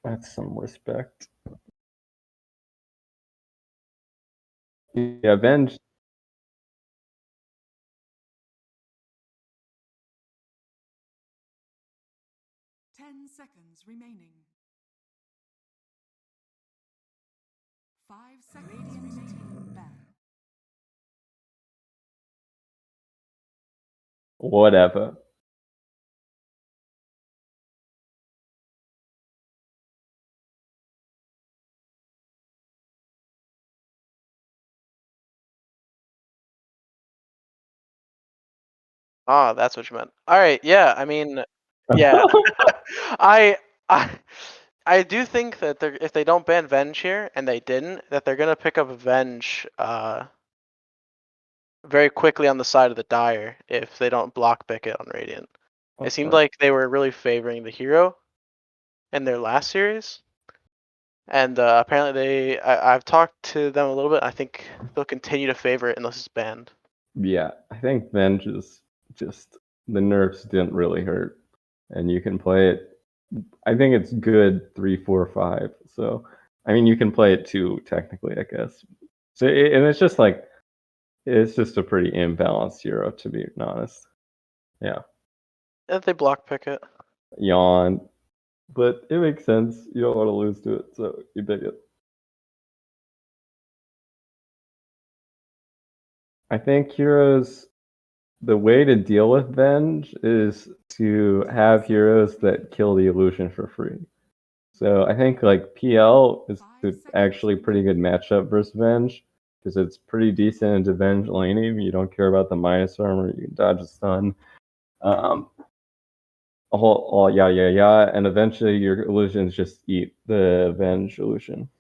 That's some respect. Yeah, Venge. 10 seconds remaining. 5 seconds remaining. Back. Whatever. Ah, that's what you meant. All right, yeah. I mean, yeah. I I I do think that if they don't ban Venge here, and they didn't, that they're gonna pick up Venge very quickly on the side of the Dire if they don't block Bicket on Radiant. It seemed like they were really favoring the hero in their last series, and apparently I've talked to them a little bit. I think they'll continue to favor it unless it's banned. Yeah, I think Venge is just the nerfs didn't really hurt, and you can play it. I think it's good 3, 4, 5. So I mean, you can play it 2 technically, I guess. So and it's just like it's just a pretty imbalanced hero, to be honest. Yeah, If they block Bicket. yawn, but it makes sense. You don't want to lose to it, so you pick it. I think heroes. The way to deal with Venge is to have heroes that kill the illusion for free. So I think like PL is actually pretty good matchup versus Venge because it's pretty decent into Venge laning. You don't care about the minus armor. You can dodge a stun. All yeah, and eventually your illusions just eat the Venge illusion.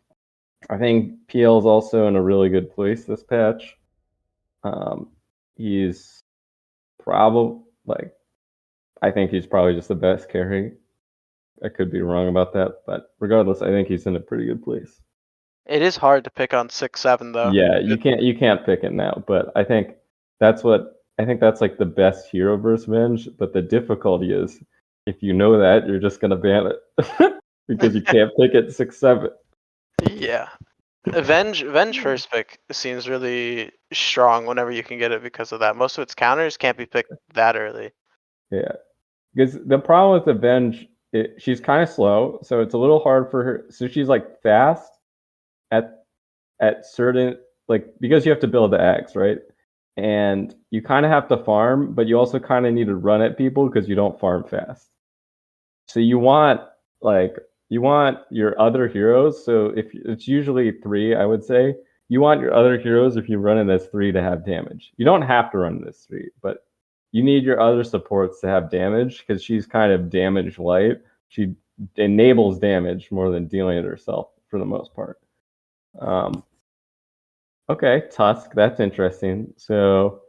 I think PL is also in a really good place this patch. He's probably like I think he's probably just the best carry. I could be wrong about that, but regardless, I think he's in a pretty good place. It is hard to pick on 6-7 though. Yeah, you can't pick it now, but I think that's like the best hero versus Venge, but the difficulty is if you know that, you're just gonna ban it because you can't pick it 6-7. Yeah. Venge first pick seems really strong whenever you can get it because of that. Most of its counters can't be picked that early. Yeah, because the problem with the Venge, she's kind of slow, so it's a little hard for her. So she's like fast at certain like because you have to build the eggs, right? And you kind of have to farm, but you also kind of need to run at people because you don't farm fast. So you want like you want your other heroes. So if it's usually 3, I would say you want your other heroes if you run in this 3 to have damage. You don't have to run this 3, but you need your other supports to have damage because she's kind of damage light. She enables damage more than dealing it herself for the most part. Okay, Tusk. That's interesting. So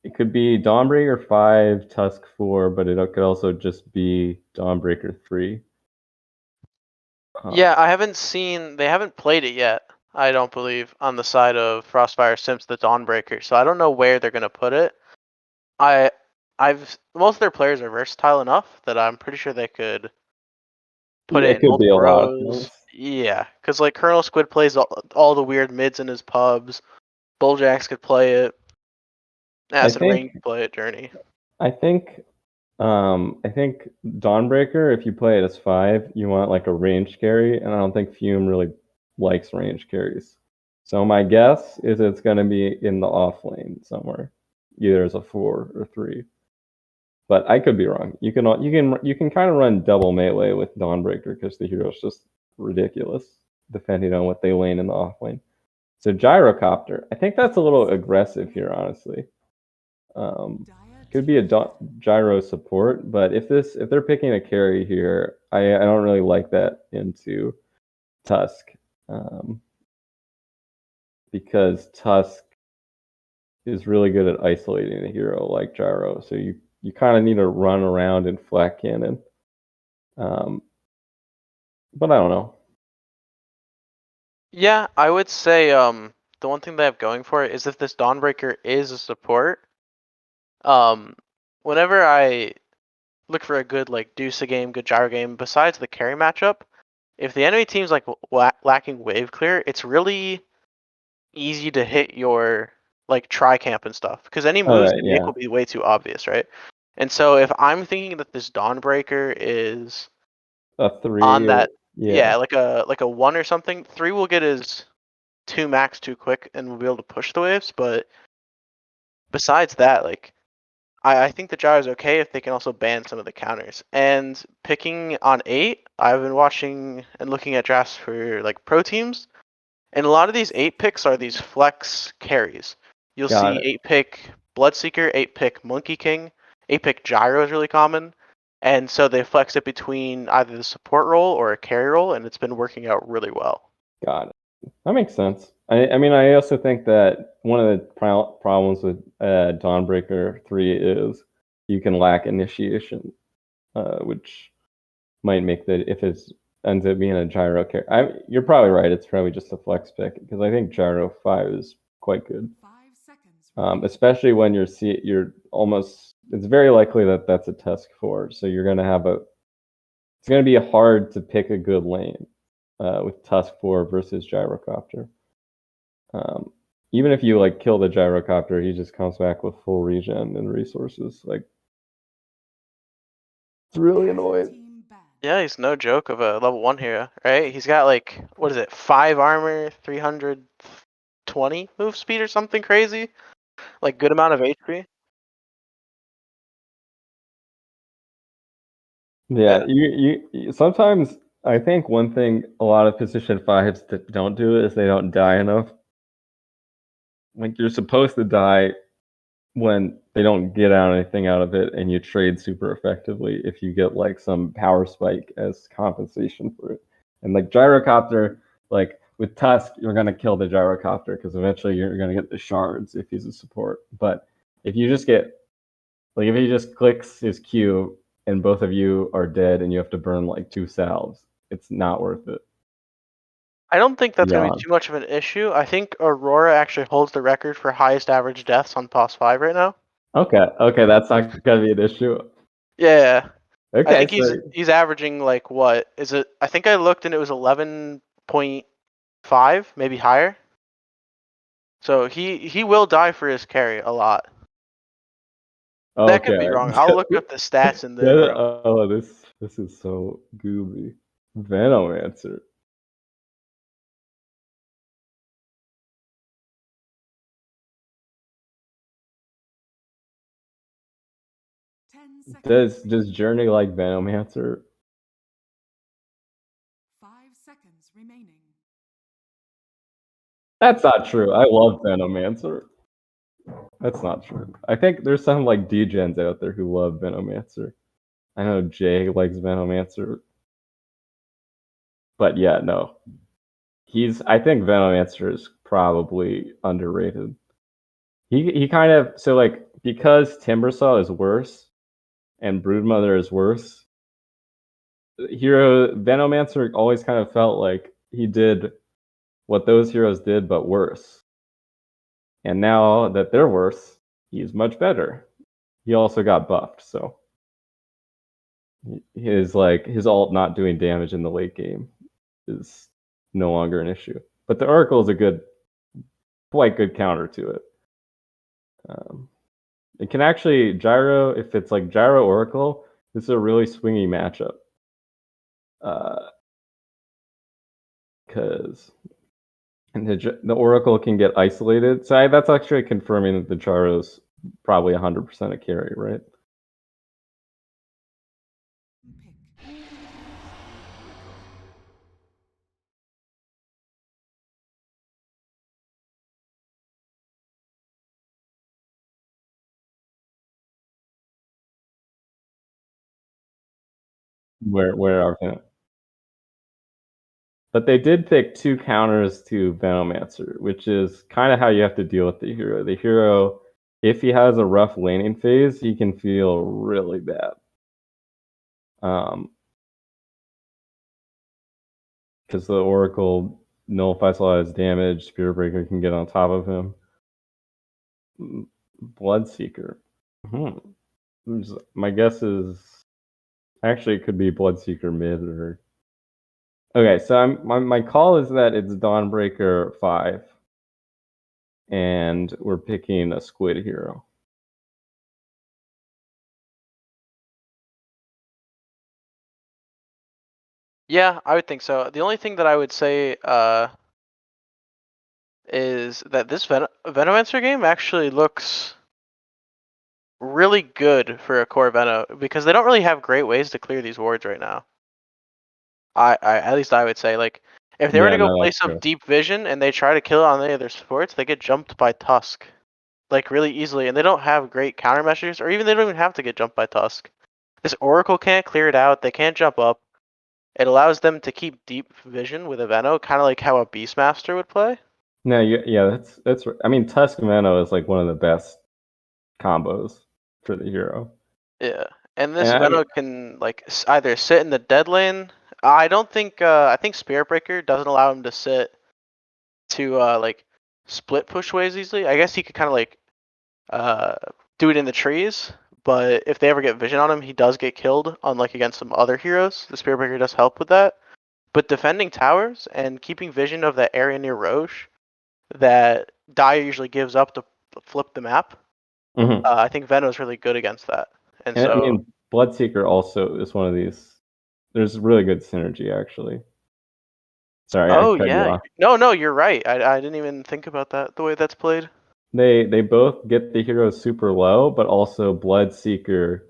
it could be Dawnbreaker 5, Tusk 4, but it could also just be Dawnbreaker 3. Yeah, I haven't seen. They haven't played it yet. I don't believe on the side of Frostfire Simps the Dawnbreaker. So I don't know where they're gonna put it. Most of their players are versatile enough that I'm pretty sure they could put Yeah, it it in could be a multiple lot of rows. things. Yeah, because like Colonel Squid plays all the weird mids in his pubs. Bulljax could play it. I Acid Rain think could play it. Journey. I think I think Dawnbreaker, if you play it as 5, you want like a range carry, and I don't think Fume really likes range carries. So my guess is it's gonna be in the off lane somewhere, either as a 4 or 3. But I could be wrong. You can kind of run double melee with Dawnbreaker because the hero's just ridiculous, depending on what they lane in the off lane. So Gyrocopter, I think that's a little aggressive here, honestly. Could be a gyro support, but if they're picking a carry here, I don't really like that into Tusk, because Tusk is really good at isolating a hero like Gyro. So you kind of need to run around and flat cannon. But I don't know. Yeah, I would say the one thing they have going for it is if this Dawnbreaker is a support, whenever I look for a good like Deuce game, good gyro game. Besides the carry matchup, if the enemy team's like lacking wave clear, it's really easy to hit your like tri camp and stuff because any moves Alright, they make yeah. will be way too obvious, right? And so if I'm thinking that this Dawnbreaker is A 3 on or that, yeah. like a 1 or something, 3 will get his 2 max too quick and will be able to push the waves. But besides that, like I think the gyro is okay if they can also ban some of the counters. And picking on 8, I've been watching and looking at drafts for like pro teams, and a lot of these 8 picks are these flex carries. You'll Got see it. 8 pick Bloodseeker, 8 pick Monkey King, 8 pick Gyro is really common. And so they flex it between either the support role or a carry role, and it's been working out really well. Got it. That makes sense. I mean, I also think that one of the problems with Dawnbreaker 3 is you can lack initiation, which might make that if it ends up being a gyro carry. You're probably right. It's probably just a flex pick because I think gyro 5 is quite good. 5 seconds. Especially when you're almost. It's very likely that that's a Tusk 4, so you're gonna have a. It's gonna be hard to pick a good lane with Tusk 4 versus Gyrocopter. Even if you like kill the Gyrocopter, he just comes back with full regen and resources. Like, it's really annoying. Team ban. Yeah, he's no joke of a level 1 hero, right? He's got like, what is it, 5 armor, 320 move speed or something crazy? Like, good amount of HP. Yeah, you sometimes I think one thing a lot of position 5s that don't do is they don't die enough. Like, you're supposed to die when they don't get out anything out of it, and you trade super effectively if you get like some power spike as compensation for it. And like Gyrocopter, like with Tusk, you're gonna kill the Gyrocopter because eventually you're gonna get the shards if he's a support. But if you just get like if he just clicks his Q and both of you are dead and you have to burn like 2 salves, it's not worth it. I don't think that's going to be Yeah. too much of an issue. I think Aurora actually holds the record for highest average deaths on POS 5 right now. Okay, that's not gonna be an issue. Yeah. I Okay, think so he's averaging like what? Is it I think I looked and it was 11.5, maybe higher. So he will die for his carry a lot. That could be okay. wrong. I'll look up the stats in the Yeah, room. oh, this is so gooby. Venomancer. 10 seconds. Does Journey like Venomancer? 5 seconds remaining. That's not true. I love Venomancer. That's not true. I think there's some like degens out there who love Venomancer. I know Jay likes Venomancer. But yeah, no. I think Venomancer is probably underrated. He kind of so like because Timbersaw is worse and Broodmother is worse, Venomancer always kind of felt like he did what those heroes did, but worse. And now that they're worse, he's much better. He also got buffed, so his ult not doing damage in the late game is no longer an issue. But the Oracle is a quite good counter to it. It can actually gyro if it's like gyro Oracle. This is a really swingy matchup. Because and the Oracle can get isolated. So that's actually confirming that the gyro's probably 100% a carry, right? Pick. Where are But they did pick 2 counters to Venomancer, which is kind of how you have to deal with the hero. The hero, if he has a rough laning phase, he can feel really bad. Because the Oracle nullifies a lot of his damage, Spirit Breaker can get on top of him. Bloodseeker. My guess is Actually, it could be Bloodseeker mid or. Okay, so my call is that it's Dawnbreaker 5, and we're picking a squid hero. Yeah, I would think so. The only thing that I would say is that this Venomancer game actually looks really good for a core Veno because they don't really have great ways to clear these wards right now. I at least I would say, like, if they were to go no, play that's some true. deep vision and they try to kill it on any of their supports, they get jumped by Tusk, like, really easily, and they don't have great countermeasures, or even they don't even have to get jumped by Tusk. This Oracle can't clear it out. They can't jump up. It allows them to keep deep vision with a Veno, kind of like how a Beastmaster would play. No, yeah, that's. I mean, Tusk Veno is like one of the best combos for the hero. Yeah, and this And I mean, Veno can like either sit in the dead lane. I don't think. I think Spirit Breaker doesn't allow him to sit to like split push ways easily. I guess he could kind of like uh do it in the trees, but if they ever get vision on him, he does get killed. Unlike against some other heroes, the Spirit Breaker does help with that. But defending towers and keeping vision of that area near Roche that Dire usually gives up to flip the map, I think Veno is really good against that. And and I so, mean, Bloodseeker also is one of these. There's really good synergy, actually. Sorry, I oh cut you yeah, off. no, you're right. I didn't even think about that the way that's played. They both get the heroes super low, but also Bloodseeker.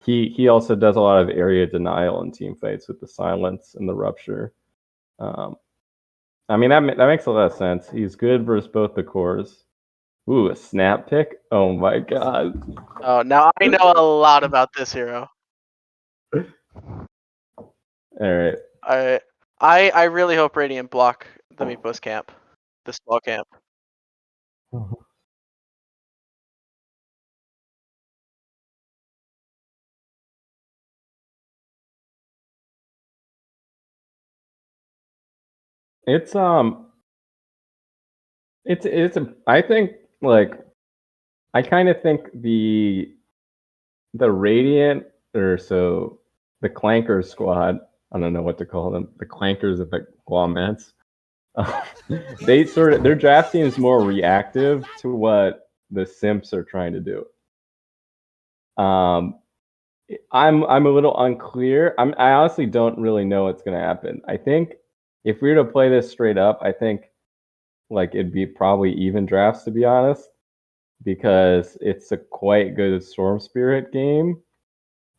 He also does a lot of area denial in team fights with the silence and the rupture. Um, I mean that makes a lot of sense. He's good versus both the cores. Ooh, a snap pick. Oh my god. Oh, now I know a lot about this hero. All right. I really hope Radiant block the Meepos camp, the small camp. It's I think like I kind of think the Radiant or so the Clanker squad. I don't know what to call them. The Clankers of the Guamets. Their draft team is more reactive to what the Simps are trying to do. I'm a little unclear. I honestly don't really know what's gonna happen. I think if we were to play this straight up, I think like it'd be probably even drafts to be honest, because it's a quite good Storm Spirit game.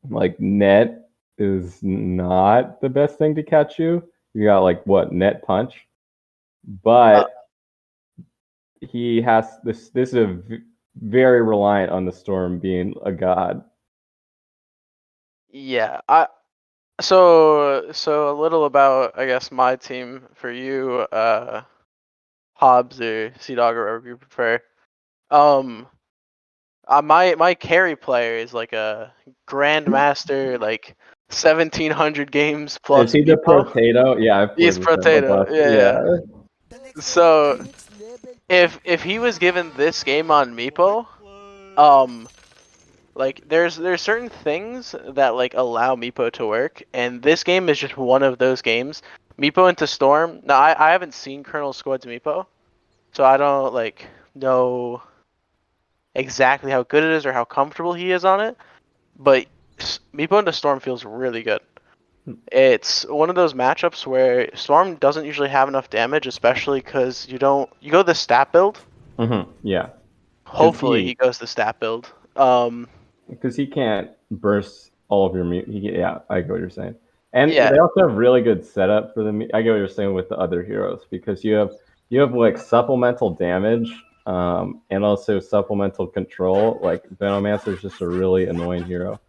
Like net is not the best thing to catch you. You got like what net punch, Uh, but he has this. This is very reliant on the Storm being a god. yeah, so a little about I guess my team for you, Hobbs or Sea Dog or whatever you prefer. Um, my carry player is like a grandmaster, like 1700 games Is plus he the Meepo. potato? Yeah, I've played He's with him a potato. bunch. Yeah, Yeah. yeah. So if he was given this game on Meepo, um, like there's certain things that like allow Meepo to work, and this game is just one of those games. Meepo into Storm. Now I haven't seen Colonel Squad's Meepo, so I don't like know exactly how good it is or how comfortable he is on it. But Meepo into Storm feels really good. It's one of those matchups where Storm doesn't usually have enough damage, especially because you go the stat build. Yeah. Hopefully he goes the stat build. Because he can't burst all of your mute. Yeah, I get what you're saying. And Yeah, they also have really good setup for the. I get what you're saying with the other heroes because you have like supplemental damage, and also supplemental control. Like Venomancer is just a really annoying hero.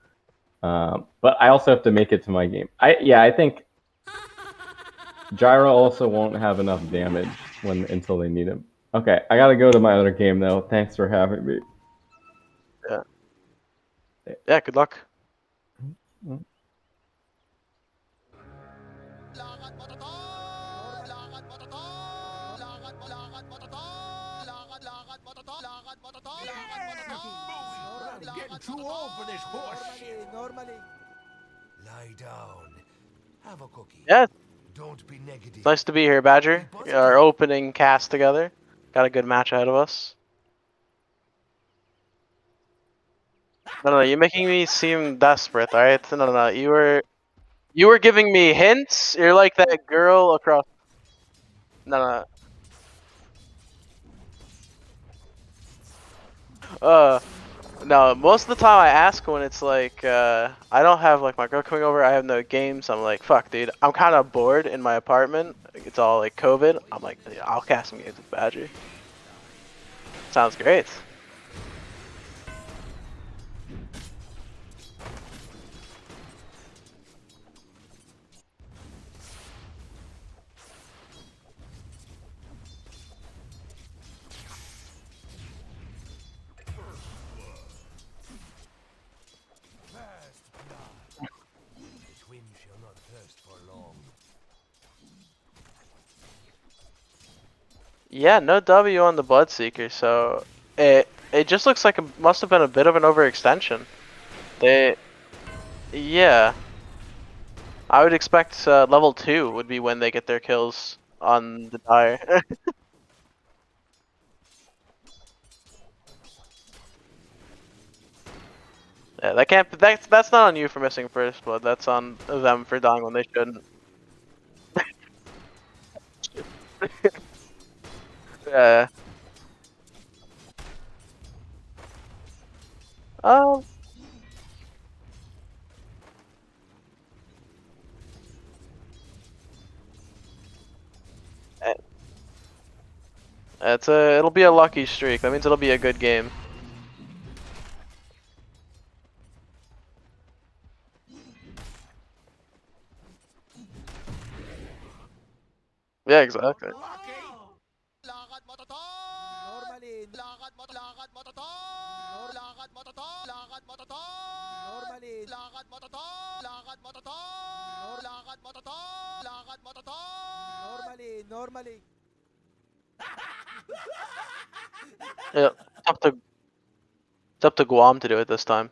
But I also have to make it to my game. I think Gyro also won't have enough damage until they need him. Okay, I gotta go to my other game though. Thanks for having me. yeah, yeah. Good luck. Lakad mo totoo! Lakad mo totoo! Lakad mo totoo! Lakad mo totoo! Lakad mo totoo! Lakad mo totoo! Getting too old for this horse shit. Normally. Lie down. Have a cookie. Yeah, Don't be negative. nice to be here, Badger. Our opening cast together. Got a good match ahead of us. No, you're making me seem desperate, alright? No, you were giving me hints. You're like that girl across. No. No. Most of the time I ask when it's like I don't have like my girl coming over. I have no games. I'm like, fuck, dude. I'm kind of bored in my apartment. It's all like COVID. I'm like, yeah, I'll cast some games with Badger. Sounds great. Fast blood. The twin shall not thirst for long. Yeah, no W on the Bloodseeker, so it just looks like it must have been a bit of an overextension. Yeah, I would expect level 2 would be when they get their kills on the Dire. Yeah, that can't. That's not on you for missing first blood. That's on them for dying when they shouldn't. Yeah. Oh. It'll be a lucky streak. That means it'll be a good game. Yeah, exactly. Lakad mo to to. Normalin. Lakad mo to to. Lakad mo to to. Lakad mo to to. Normalin. Lakad mo to to. Lakad mo to to. Lakad mo to to. Lakad mo to to. Normalin. Yeah, it's up to Guam to do it this time.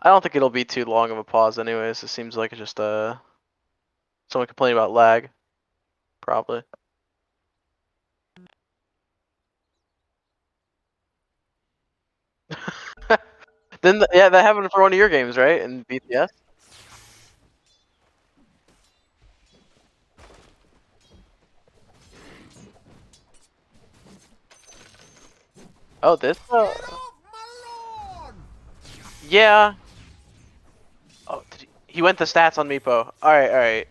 I don't think it'll be too long of a pause anyways. It seems like it's just someone complaining about lag, probably. Then yeah, that happened for one of your games, right? In BTS. Oh, this. Yeah. Oh, he went to stats on Meepo. All right.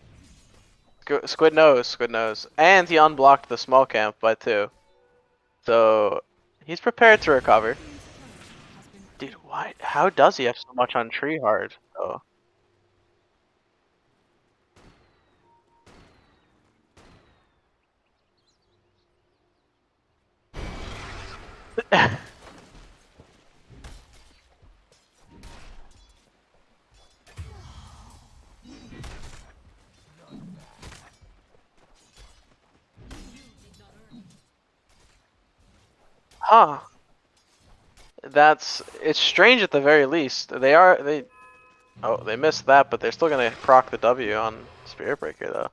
Squid knows, and he unblocked the small camp by 2, so he's prepared to recover. Dude, why? How does he have so much on Tree Hard? Oh. Huh. It's strange at the very least. They missed that, but they're still gonna proc the W on Spirit Breaker though.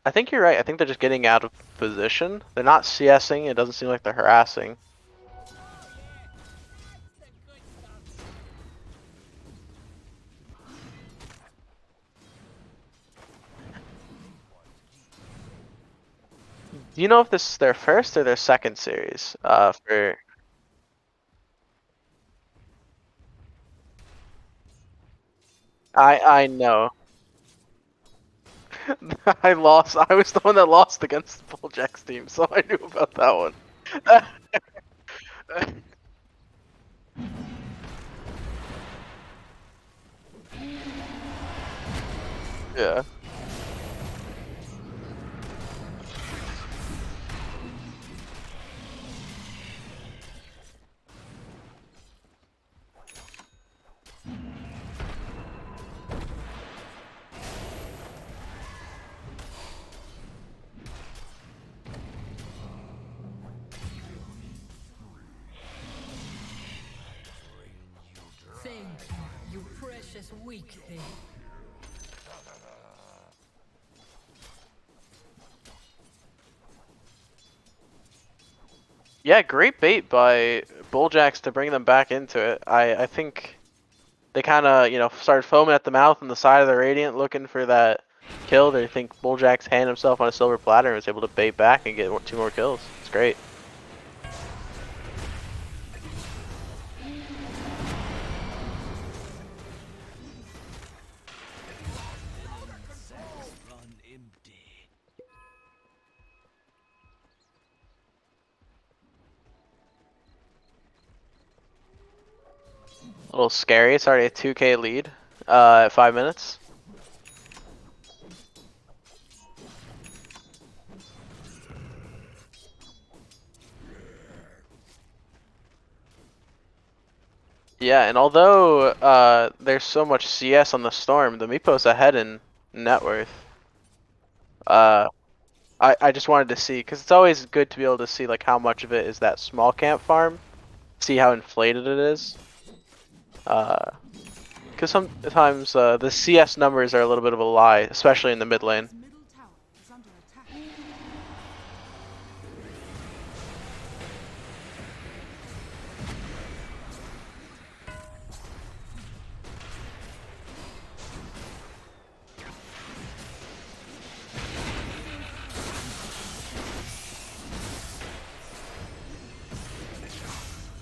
I think you're right. I think they're just getting out of position. They're not CSing. It doesn't seem like they're harassing. Do you know if this is their first or their second series? For I know. I lost. I was the one that lost against Full Jack's team, so I knew about that one. Yeah. Thank you, you precious weak thing. Yeah, great bait by Bulljacks to bring them back into it. I think they kind of, started foaming at the mouth on the side of the Radiant looking for that kill. They think Bulljacks handed himself on a silver platter and was able to bait back and get 2 more kills. It's great. Run empty. A little scary. It's already a 2K lead at 5 minutes. Yeah, and although there's so much CS on the Storm, the Meepo's ahead in net worth. I just wanted to see, because it's always good to be able to see like how much of it is that small camp farm, see how inflated it is. Because sometimes the CS numbers are a little bit of a lie, especially in the mid lane. His middle tower is under attack.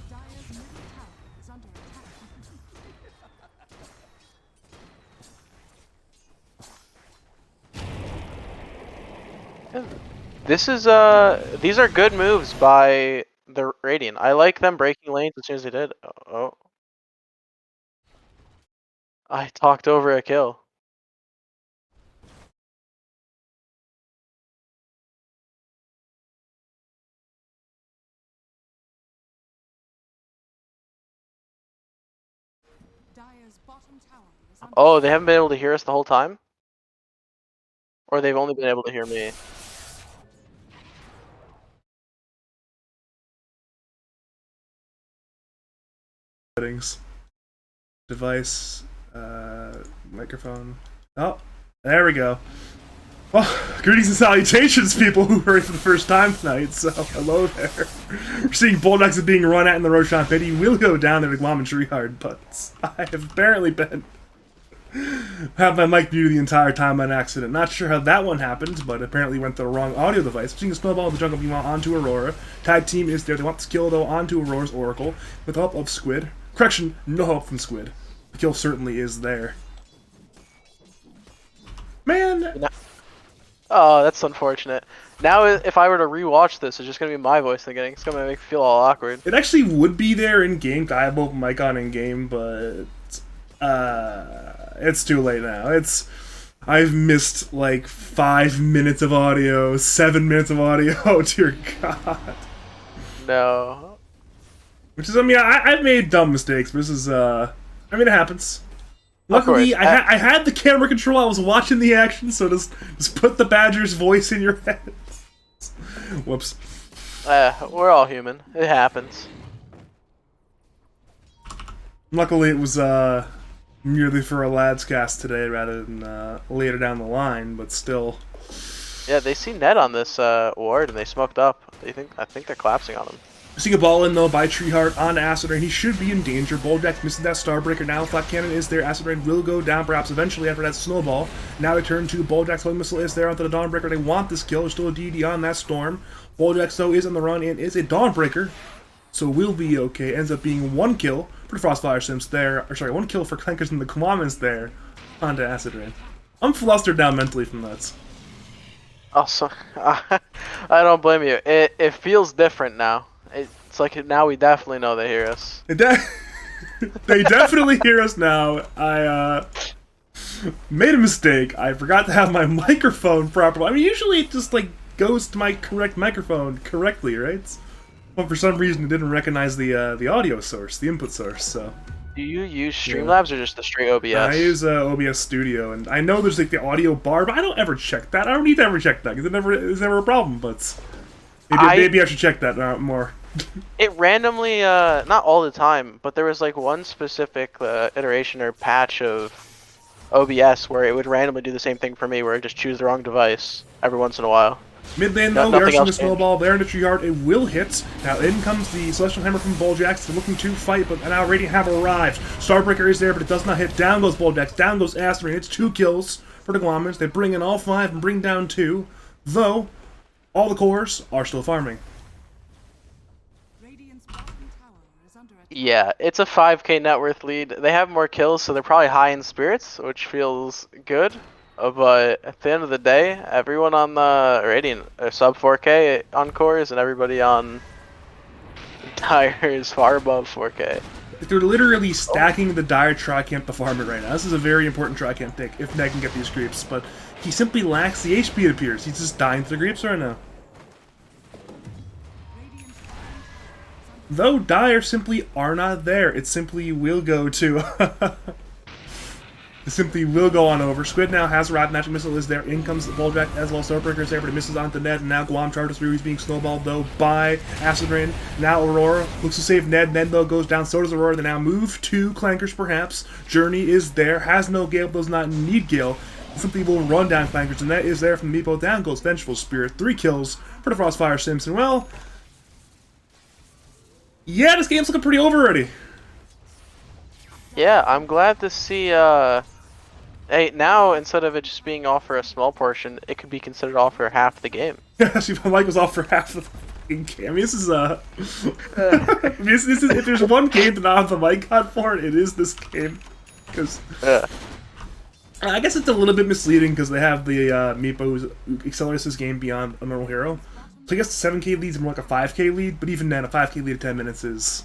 Dire's middle tower is under attack. These are good moves by the Radiant. I like them breaking lanes as soon as they did. Oh. I talked over a kill. Dire's bottom tower is under Oh, they haven't been able to hear us the whole time? Or they've only been able to hear me? Settings, device, microphone. Oh, there we go. Well, greetings and salutations, people who are here for the first time tonight. So, hello there. We're seeing Bulldogs being run at in the Roshan pit. He will go down there to Glom and Treehard, but I have apparently been have my mic muted the entire time by an accident. Not sure how that one happened, but apparently went to the wrong audio device. We're seeing a snowball in the jungle beam onto Aurora. Tag team is there. They want this kill though onto Aurora's Oracle with the help of Squid. Correction, no help from Squid. The kill certainly is there. Man! Oh, that's unfortunate. Now, if I were to rewatch this, it's just gonna be my voice again. It's gonna make me feel all awkward. It actually would be there in game. I have both mic on in game, but it's too late now. I've missed like 5 minutes of audio, 7 minutes of audio. Dear God. No. Which is, I mean, I've made dumb mistakes, but this is, I mean, it happens. Luckily, I had the camera control, I was watching the action, so just put the Badger's voice in your head. Whoops. We're all human. It happens. Luckily, it was, merely for a lads cast today rather than, later down the line, but still. Yeah, they see Ned on this, ward, and they smoked up. I think they're collapsing on him. Seeing a ball in though by Treeheart on Acid Rain. He should be in danger. Bulljack missing that Starbreaker now. Flat Cannon is there. Acid Rain will go down perhaps eventually after that Snowball. Now they turn to Bulljack's Flame Missile is there onto the Dawnbreaker. They want this kill. There's still a DD on that Storm. Bulljack though is on the run and is a Dawnbreaker. So we'll be okay. Ends up being 1 kill for Frostfire Simps there. Or sorry, 1 kill for Clankers and the Kwamans there onto Acid Rain. I'm flustered down mentally from that. Also, I don't blame you. It feels different now. It's like now we definitely know they hear us. They definitely hear us now. I made a mistake. I forgot to have my microphone properly. I mean, usually it just like goes to my correct microphone correctly, right? But for some reason it didn't recognize the audio source, the input source. So. Do you use Streamlabs or just the straight OBS? I use OBS Studio, and I know there's like the audio bar, but I don't ever check that. I don't need to ever check that because it's never a problem. But maybe I should check that more. It randomly, not all the time, but there was like one specific iteration or patch of OBS where it would randomly do the same thing for me, where it just choose the wrong device every once in a while. Mid lane though, we are Nothing seeing else the snowball there in the tree yard. It will hit. Now in comes the Celestial Hammer from Bulljax. They're looking to fight, but now Radiant have arrived. Starbreaker is there, but it does not hit. Down goes Bulljax. Down goes Asterin. It's 2 kills for the Glommers. They bring in all 5 and bring down 2. Though, all the cores are still farming. Radiant's bottom tower is under attack. Yeah, it's a 5k net worth lead. They have more kills, so they're probably high in spirits, which feels good. But at the end of the day, everyone on the Radiant are sub 4k on cores, and everybody on Dire is far above 4k. They're literally stacking the Dire Tri-Camp to farm it right now. This is a very important Tri-Camp pick if Ned can get these creeps, but he simply lacks the HP, it appears. He's just dying to the creeps right now. Radiant's bottom tower is under Though Dire simply are not there, it simply will go to... It simply will go on over. Squid now has a Rapid Magic Missile is there. In comes the Bulljack as well. Starbreaker is there, but it misses onto Ned. And now Guam charges through. He's being snowballed though by Acid Rain. Now Aurora looks to save Ned. Ned though goes down. So does Aurora. They now move to Clankers perhaps. Journey is there. Has no Gale. Does not need Gale. Simply will run down Clankers. And that is there from the Meepo. Down goes Vengeful Spirit. 3 kills for the Frostfire Simps. And well... yeah, this game's looking pretty over already. Yeah, I'm glad to see, hey, now instead of it just being off for a small portion, it could be considered off for half the game. Yeah, she Mike was off for half the fucking game. I mean, this is I mean, this is if there's one game to not have the mic on for it is this game. Because I guess it's a little bit misleading because they have the Meepo who accelerates this game beyond a normal hero. So I guess the 7k lead's more like a 5k lead, but even then, a 5k lead at 10 minutes is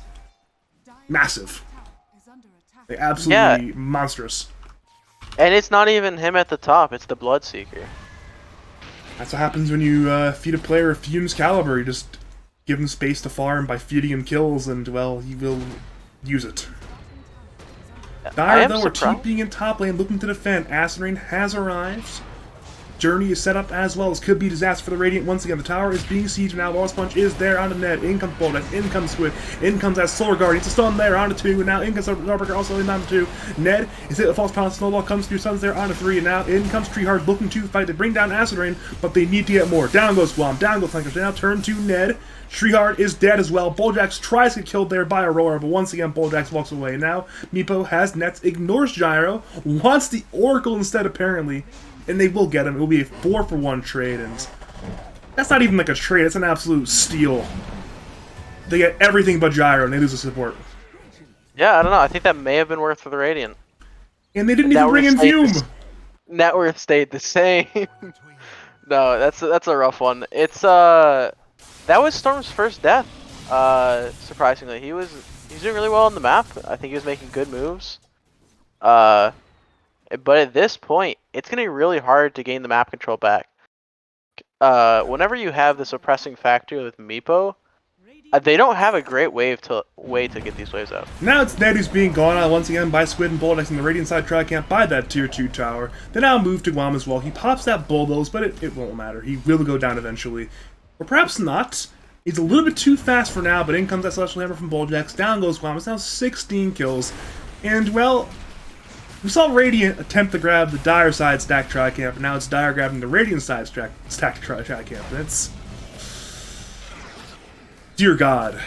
massive. tower is under attack. Like, absolutely monstrous. And it's not even him at the top, it's the Bloodseeker. That's what happens when you feed a player Fume's caliber. You just give him space to farm by feeding him kills, and, well, he will use it. Dire, though, are TPing in top lane, looking to defend. Acid Rain has arrived. Journey is set up as well as could be disaster for the Radiant. Once again, the tower is being sieged now. Lost Punch is there on the net. In comes Bulljack. In comes Squid. In comes that Solar Guardian. It's a stun there on the 2. And now in comes Starbreaker also in on the 2. Ned is hit a false pound. Snowball comes through. Sun's there on the 3. And now in comes Treeheart looking to fight to bring down Acid Rain. But they need to get more. Down goes Guam. Down goes Flankers. They now turn to Ned. Treeheart is dead as well. Bulljax tries to get killed there by Aurora, but once again Bulljax walks away. Now Meepo has nets, ignores Gyro, wants the Oracle instead apparently, and they will get him. It will be a 4-for-1 trade, and that's not even like a trade, it's an absolute steal. They get everything but Gyro, and they lose the support. Yeah, I don't know, I think that may have been worth for the Radiant. And they didn't even bring in Fume! Net worth stayed the same. No, that's a rough one. It's that was Storm's first death. Surprisingly, he's doing really well on the map. I think he was making good moves. But at this point, it's gonna be really hard to gain the map control back. Whenever you have the suppressing factor with Meepo, they don't have a great way to get these waves out. Now it's Ned who's being gone on once again by Squid and Bulldogs in the Radiant side Tri-Camp by that tier 2 tower. They now move to Guam as well. He pops that Bulldoze, but it won't matter. He will go down eventually. Or perhaps not. He's a little bit too fast for now, but in comes that Celestial Hammer from Bulljax. Down goes Guam. It's now 16 kills. And, well, we saw Radiant attempt to grab the Dire side stack Tri-Camp, and now it's Dire grabbing the Radiant side stack Tri-Camp. And it's... dear God.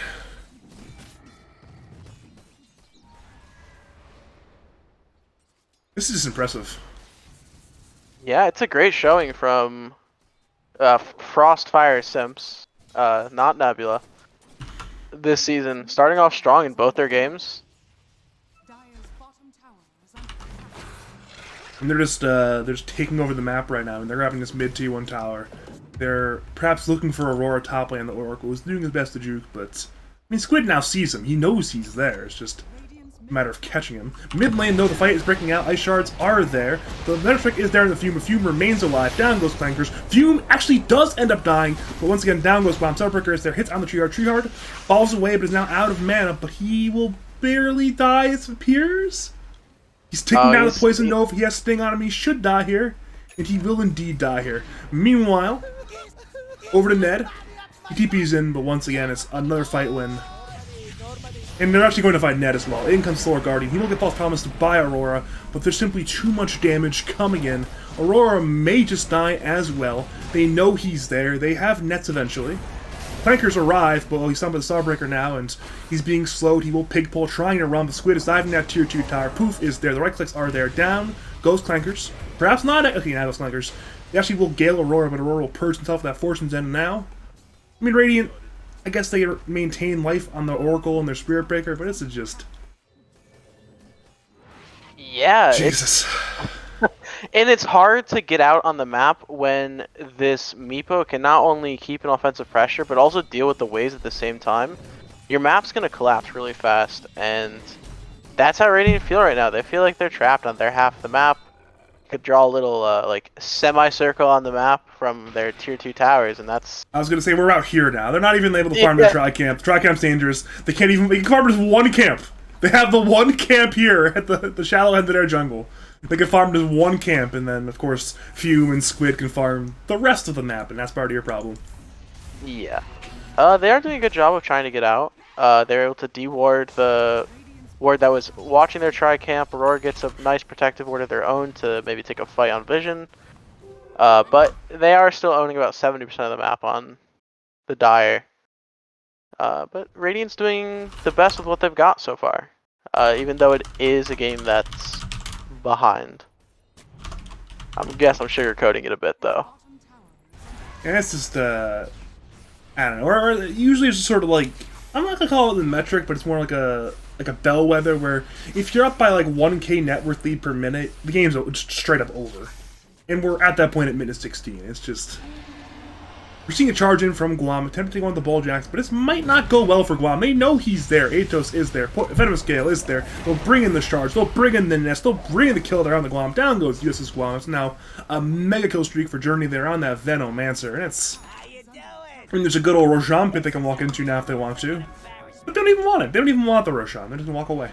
This is just impressive. Yeah, it's a great showing from Frostfire Simps, not Nebula, this season. Starting off strong in both their games. Dire's bottom tower is under attack. And they're just taking over the map right now, and they're grabbing this mid T1 tower. They're perhaps looking for Aurora top lane. The Oracle is doing his best to juke, but I mean Squid now sees him. He knows he's there. It's just a matter of catching him. Mid lane though, the fight is breaking out. Ice shards are there. The Nether Strike is there in the Fume. Fume remains alive. Down goes Clankers. Fume actually does end up dying, but once again down goes Bomb. Starbreaker is there. Hits on the Treeheart. Treeheart falls away, but is now out of mana. But he will barely die, it appears. He's taking down the Poison Nova. He has Sting on him. He should die here, and he will indeed die here. Meanwhile, over to Ned. He TP's in, but once again, it's another fight win. And they're actually going to fight Ned as well. In comes Thor Guardian. He will get false promise by Aurora, but there's simply too much damage coming in. Aurora may just die as well. They know he's there. They have nets eventually. Clankers arrive, but he's summoned the Starbreaker now, and he's being slowed. He will pig pull, trying to run. The Squid is diving that tier 2 tower. Poof is there. The right clicks are there. Down goes Clankers. Perhaps not. Okay, now goes Clankers. They actually will Gale Aurora, but Aurora will purge himself of that Fortune's End now. I mean, Radiant, I guess they maintain life on the Oracle and their Spirit Breaker, but it's just... Yeah, Jesus. and it's hard to get out on the map when this Meepo can not only keep an offensive pressure, but also deal with the waves at the same time. Your map's going to collapse really fast, and that's how Radiant feel right now. They feel like they're trapped on their half of the map. Could draw a little like semicircle on the map from their tier 2 towers, and that's... I was going to say, we're out here now. They're not even able to farm their Tri-Camp. The Tri-Camp's dangerous. They can't even... They can farm just one camp. They have the one camp here at the shallow end of their jungle. They can farm just one camp, and then, of course, Fume and Squid can farm the rest of the map, and that's part of your problem. Yeah. They are doing a good job of trying to get out. They're able to de-ward the ward that was watching their Tri-Camp. Aurora gets a nice protective ward of their own to maybe take a fight on Vision. But they are still owning about 70% of the map on the Dire. But Radiant's doing the best with what they've got so far. Even though it is a game that's behind. I'm sugarcoating it a bit, though. And it's just, I don't know, or usually it's just sort of like, I'm not gonna call it the metric, but it's more like a bellwether where if you're up by like 1k net worth lead per minute, the game's just straight up over. And we're at that point at minute 16. It's just... We're seeing a charge in from Guam, attempting one of the ball jacks, but this might not go well for Guam. They know he's there. Atos is there. Venomous Gale is there. They'll bring in the charge. They'll bring in the nest. They'll bring in the kill there on the Guam. Down goes USS Guam. It's now a mega kill streak for Journey there on that Venomancer. And it's... I mean, there's a good old Roshan pit they can walk into now if they want to. But they don't even want it. They don't even want the Roshan. They're just gonna walk away.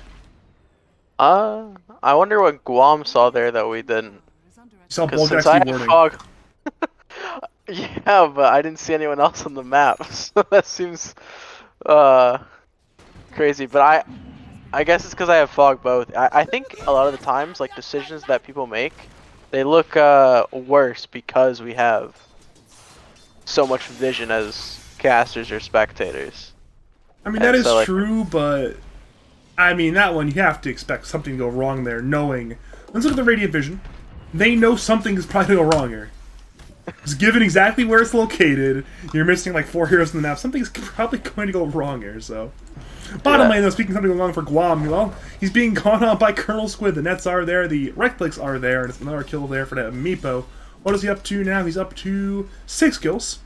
I wonder what Guam saw there that we didn't. You saw ball Because jacks since I warning. had fog... Yeah, but I didn't see anyone else on the map, so that seems crazy. But I guess it's because I have fog both. I think a lot of the times, like decisions that people make, they look worse because we have so much vision as casters or spectators. I mean, that is true, but I mean, that one you have to expect something to go wrong there, knowing. Let's look at the Radiant Vision. They know something is probably going to go wrong here. Because given exactly where it's located, you're missing like 4 heroes in the map. Something's probably going to go wrong here, so... Bottom lane, though, speaking of something going wrong for Guam, well, he's being gone on by Colonel Squid. The nets are there, the right clicks are there, and it's another kill there for that Meepo. What is he up to now? He's up to 6 kills.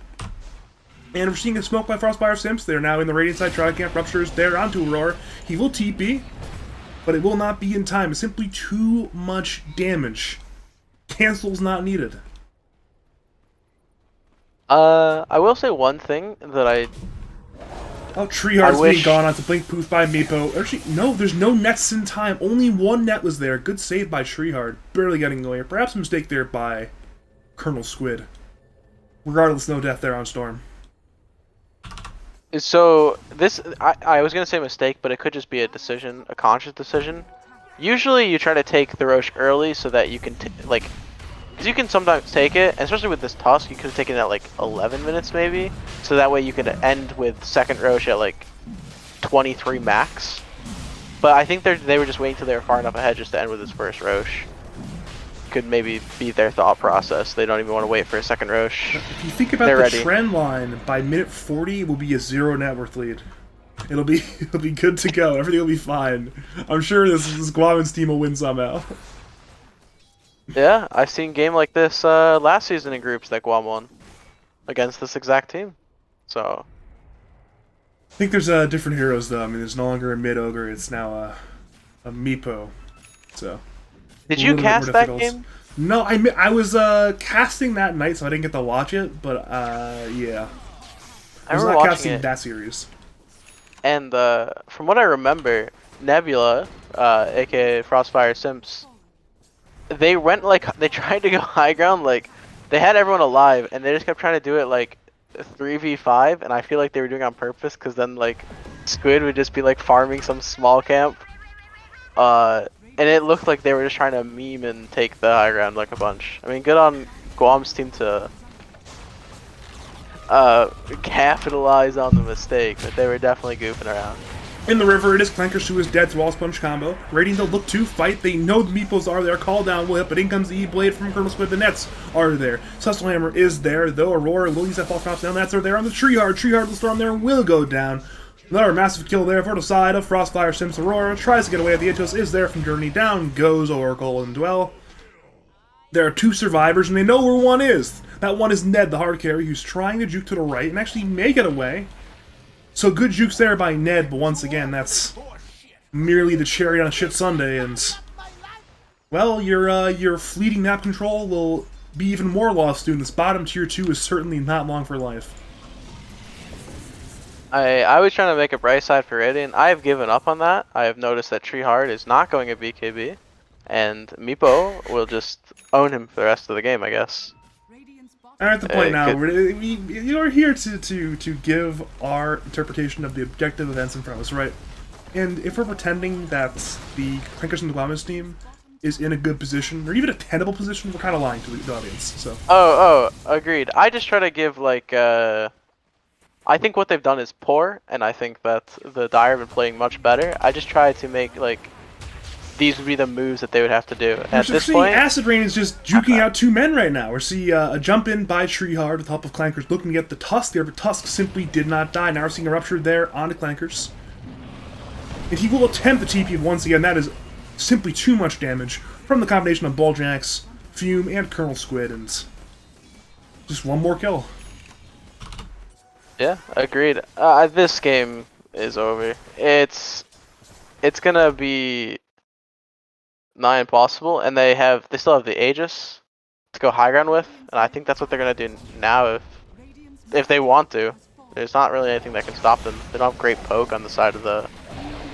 And we're seeing a smoke by Frostfire Simps. They're now in the Radiant side. Tri-Camp Ruptures there onto Aurora. He will TP, but it will not be in time. It's simply too much damage. Cancel's not needed. I will say one thing that Oh, Treeheart's being gone on to Blink Poof by Meepo. Actually, no, there's no nets in time. Only one net was there. Good save by Treeheart. Barely getting away. Perhaps a mistake there by Colonel Squid. Regardless, no death there on Storm. So this, I was gonna say mistake, but it could just be a decision, a conscious decision. Usually, you try to take the Roche early so that you can like, because you can sometimes take it, and especially with this Tusk, you could have taken it at like 11 minutes maybe, so that way you could end with second Roche at like 23 max. But I think they were just waiting till they were far enough ahead just to end with his first Roche. Could maybe be their thought process. They don't even want to wait for a second Roche. If you think about the trend line, by minute 40 it will be a 0 net worth lead. It'll be good to go. Everything will be fine. I'm sure this Guaman's team will win somehow. Yeah, I've seen a game like this last season in groups that Guam won against this exact team. So I think there's different heroes though. I mean, there's no longer a mid ogre. It's now a Meepo. So. Did you cast that game? No, I was casting that night, so I didn't get to watch it. But yeah, I was not casting that series. And from what I remember, Nebula, aka Frostfire Simps, they went like they tried to go high ground, like they had everyone alive, and they just kept trying to do it like 3v5, and I feel like they were doing it on purpose, because then like Squid would just be like farming some small camp, and it looked like they were just trying to meme and take the high ground like a bunch. I mean, good on Guam's team to capitalize on the mistake, but they were definitely goofing around. In the river, it is Clankers who is dead to Wall Punch combo. Radiant, they'll look to fight. They know the Meeples are there. Call down will hit, but in comes the E-Blade from Colonel Squid. The Nets are there. Cecil Hammer is there, though. Aurora will use that false drops down. Nets are there on the Treeheart. Treeheart will storm there and will go down. Another massive kill there for the side of Frostfire. Simps Aurora tries to get away. The Atos is there from Journey. Down goes Oracle and Dwell. There are 2 survivors, and they know where one is. That one is Ned, the hard carry, who's trying to juke to the right and actually may get away. So good jukes there by Ned, but once again, that's merely the cherry on a shit sundae, and well, your fleeting map control will be even more lost soon. This bottom tier 2 is certainly not long for life. I was trying to make a bright side for Radiant. I have given up on that. I have noticed that Treeheart is not going at BKB, and Meepo will just own him for the rest of the game, I guess. Radiant's bottom I'm at the point now where you're here to give our interpretation of the objective events in front of us, right? And if we're pretending that the Clankers and the Guamas team is in a good position, or even a tenable position, we're kind of lying to the audience. So. Oh, agreed. I just try to give like I think what they've done is poor, and I think that the Dire have been playing much better. I just try to make like these would be the moves that they would have to do. At this point, Acid Rain is just juking out 2 men right now. We see a jump in by Treeheart with the help of Clankers, looking to get the Tusk there, but Tusk simply did not die. Now we're seeing a rupture there onto Clankers. And he will attempt the TP once again. That is simply too much damage from the combination of Bulljax, Fume, and Colonel Squid, and just one more kill. yeah, agreed. This game is over. It's gonna be nigh impossible, and they still have the Aegis to go high ground with, and I think that's what they're gonna do now if they want to. There's not really anything that can stop them. They don't have great poke on the side of the.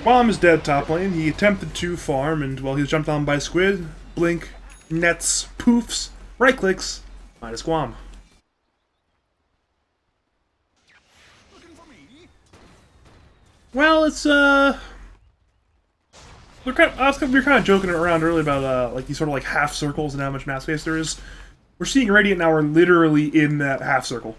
Guam is dead top lane. He attempted to farm, and well, he was jumped on by Squid. Blink, nets, poofs, right clicks, minus Guam. Well, it's we're kind of joking around earlier about like these sort of like half circles and how much map space there is. We're seeing Radiant now are literally in that half circle,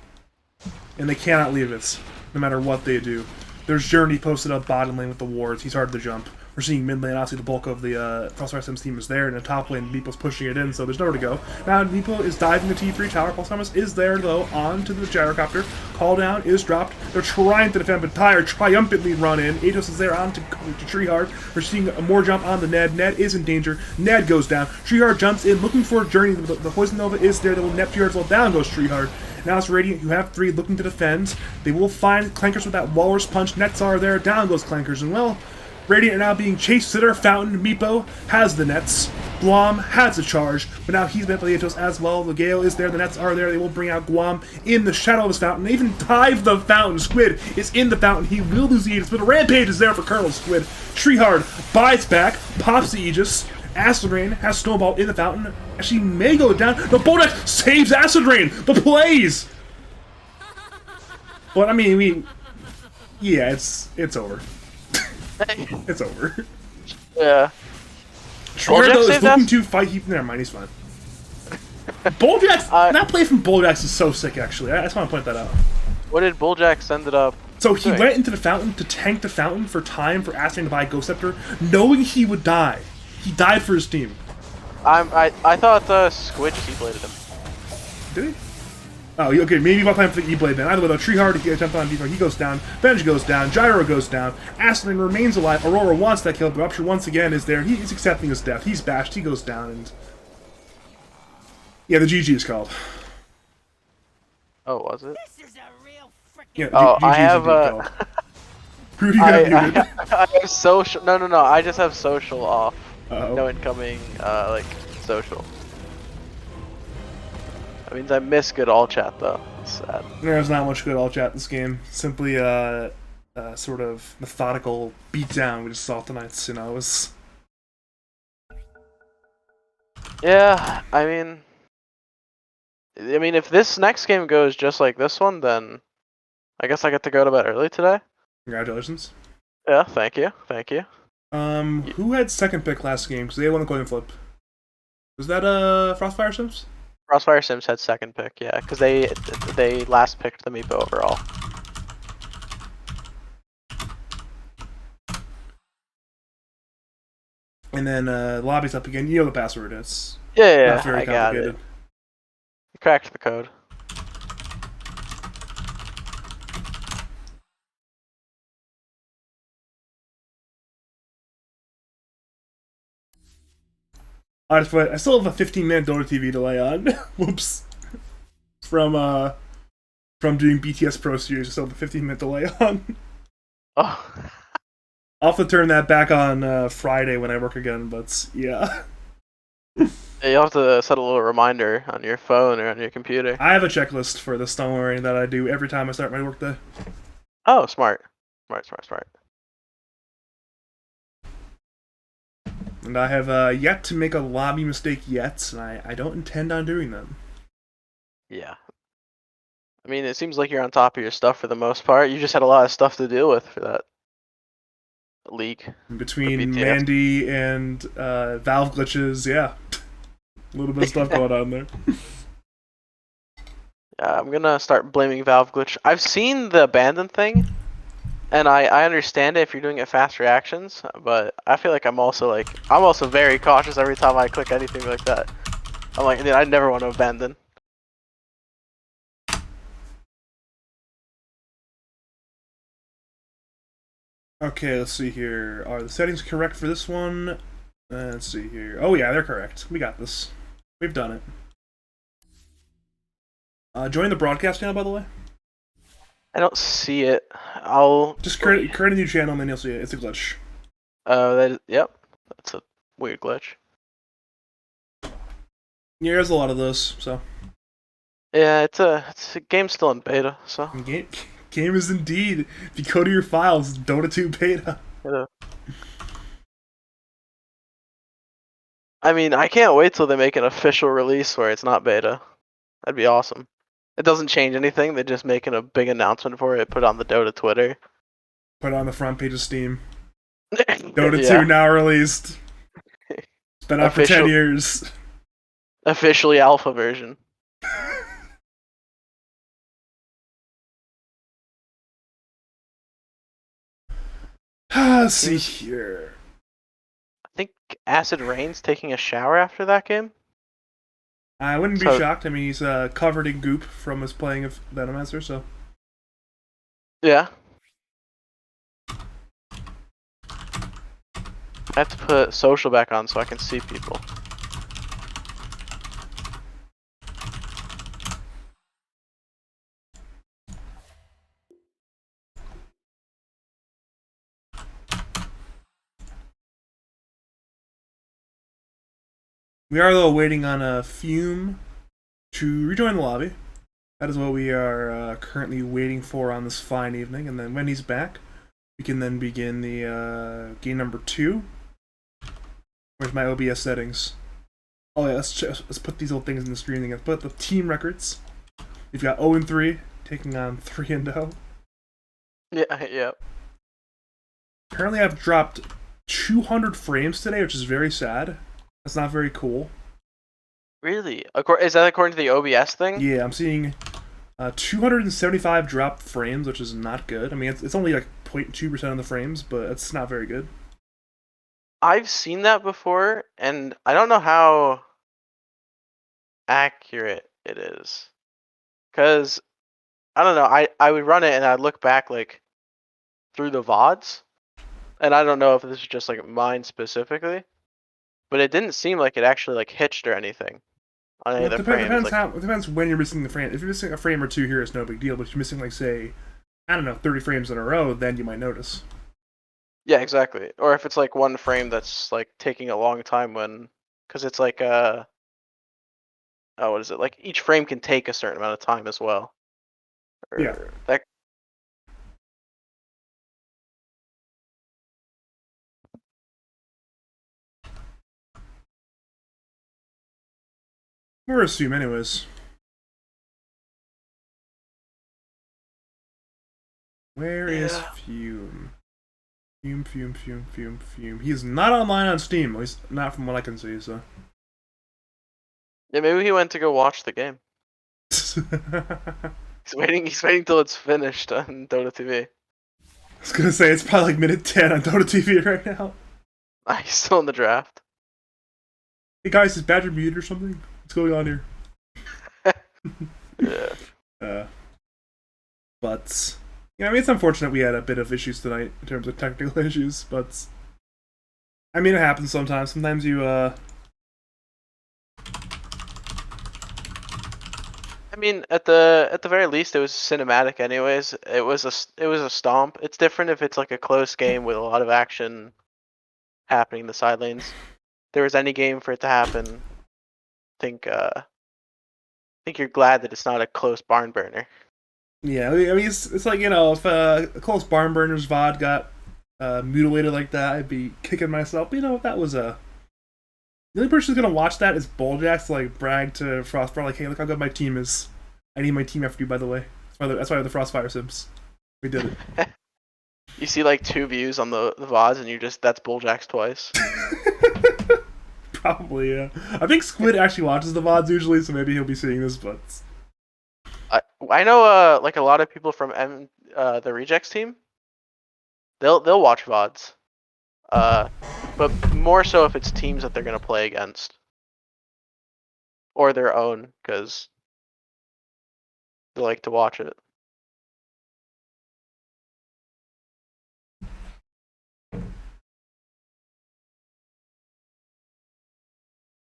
and they cannot leave it, no matter what they do. There's Journey posted up bottom lane with the wards. He's hard to jump. We're seeing mid lane, obviously the bulk of the Frostfire Sims team is there, and the top lane, Meeple's pushing it in, so there's nowhere to go. Now, Meeple is diving the T3 tower. Pulse Thomas is there, though, onto the gyrocopter. Call down is dropped. They're trying to defend, but Tyre triumphantly run in. Atos is there onto Treeheart. We're seeing more jump on the Ned. Ned is in danger. Ned goes down. Treeheart jumps in, looking for a Journey. The Poison Nova is there. They will net Treeheart, well, down goes Treeheart. Now it's Radiant, you have 3 looking to defend. They will find Clankers with that Walrus Punch. Nets are there, down goes Clankers, and well, Radiant are now being chased to their fountain. Meepo has the nets. Guam has a charge, but now he's been by the Atos as well. The Gale is there, the nets are there. They will bring out Guam in the shadow of his fountain. They even dive the fountain. Squid is in the fountain. He will lose the Aegis, but a Rampage is there for Colonel Squid. Treeheart bites back, pops the Aegis. Acid Rain has Snowball in the fountain. Actually may go down. The Bodak saves Acid Rain. The plays. But I mean, yeah, it's over. It's over. Yeah. Treeheart though is looking to fight. Never mind, he's fine. Bulljax, that play from Bulljax is so sick. Actually, I just want to point that out. What did Bulljax ended up? So he doing? went into the fountain to tank the fountain for time for Acid Rain to buy Ghost Scepter, knowing he would die. He died for his team. I thought Squid just E-bladed him. Did he? Oh, okay, maybe about time for the E-Blade then. Either way, though, Treeheart, he jumped on Deeper, he goes down, Venge goes down, Gyro goes down, Acid Rain remains alive, Aurora wants that kill, but Rupture once again is there, he's accepting his death, he's bashed, he goes down, and... yeah, the GG is called. Oh, was it? Yeah, Oh, GG I is have indeed called. Rudy got muted. I have social. No. I just have social off. Uh-oh. No incoming, like social. That means I miss good all chat though. It's sad. There's not much good all chat in this game. Simply sort of methodical beatdown we just saw tonight. You know, it was. Yeah, I mean, I mean, if this next game goes just like this one, then I guess I get to go to bed early today. Congratulations. Yeah, thank you, thank you. Who had second pick last game? Because they won a coin flip. Was that Frostfire Simps? Frostfire Sims had second pick, yeah, because they last picked the Meepo overall. And then lobby's up again. You know the password. It's Yeah, not very I got complicated. it. You cracked the code. I still have a 15-minute Dota TV delay on. Whoops. From doing BTS Pro Series, I still have a 15-minute delay on. Oh. I'll have to turn that back on Friday when I work again, but yeah. You'll have to set a little reminder on your phone or on your computer. I have a checklist for this, don't worry, that I do every time I start my workday. Oh, smart. Smart. And I have yet to make a lobby mistake yet, and I don't intend on doing them. Yeah. I mean, it seems like you're on top of your stuff for the most part. You just had a lot of stuff to deal with for that league. Between BTS. Mandy and Valve glitches, yeah. A little bit of stuff going on there. Yeah, I'm gonna start blaming Valve glitch. I've seen the abandon thing, and I understand it if you're doing it fast reactions, but I feel like I'm also very cautious every time I click anything like that. I'm like, dude, I never want to abandon. Okay, let's see here. Are the settings correct for this one? Let's see here. Oh yeah, they're correct. We got this. We've done it. Join the broadcast channel, by the way. I don't see it. I'll Just create a new channel and then you'll see it. It's a glitch. Yep. That's a weird glitch. Yeah, there's a lot of those, so. Yeah, it's a game still in beta, so. Game is indeed. If you go to your files, Dota 2 beta. Yeah. I mean, I can't wait till they make an official release where it's not beta. That'd be awesome. It doesn't change anything. They're just making a big announcement for it. Put on the Dota Twitter. Put it on the front page of Steam. Dota Yeah. 2 now released. It's been out for 10 years. Officially alpha version. Let's see here. I think Acid Rain's taking a shower after that game. I wouldn't be shocked. I mean, he's covered in goop from his playing of Venomancer, so. Yeah. I have to put social back on so I can see people. We are, though, waiting on a Fume to rejoin the lobby. That is what we are currently waiting for on this fine evening. And then when he's back, we can then begin the game number 2. Where's my OBS settings? Oh yeah, let's put these little things in the screen again. Put the team records. We've got 0-3 taking on 3-0. Yeah. Apparently, I've dropped 200 frames today, which is very sad. That's not very cool. Really? Is that according to the OBS thing? Yeah, I'm seeing 275 dropped frames, which is not good. I mean, it's only like 0.2% of the frames, but it's not very good. I've seen that before, and I don't know how accurate it is. Because, I don't know, I would run it and I'd look back, like, through the VODs, and I don't know if this is just, like, mine specifically, but it didn't seem like it actually, like, hitched or anything on any of the frames. It depends when you're missing the frame. If you're missing a frame or two here, it's no big deal, but if you're missing, like, say, I don't know, 30 frames in a row, then you might notice. Yeah, exactly. Or if it's like one frame that's like taking a long time because it's like what is it? Like each frame can take a certain amount of time as well. Yeah. Or assume anyways. Where is Fume? Fume. He's not online on Steam, at least not from what I can see, so. Yeah, maybe he went to go watch the game. He's waiting till it's finished on Dota TV. I was gonna say, it's probably like minute 10 on Dota TV right now. He's still in the draft. Hey guys, is Badger muted or something? What's going on here? Yeah. But yeah, I mean, it's unfortunate we had a bit of issues tonight in terms of technical issues, but I mean, it happens sometimes. Sometimes you I mean, at the very least, it was cinematic. Anyways, it was a stomp. It's different if it's like a close game with a lot of action happening in the side lanes. If there was any game for it to happen, I think you're glad that it's not a close barn burner. Yeah, I mean, it's like, you know, if a close barn burner's VOD got mutilated like that, I'd be kicking myself. But, you know, if that was the only person who's gonna watch that is Bulljax to like brag to Frostfire, like, hey, look how good my team is. I need my team after you, by the way. That's why I have the Frostfire Simps. We did it. You see like 2 views on the VODs, and that's Bulljax twice. Probably, yeah. I think Squid actually watches the VODs usually, so maybe he'll be seeing this, but I know like a lot of people from the Rejects team. They'll watch VODs. But more so if it's teams that they're gonna play against. Or their own, because they like to watch it.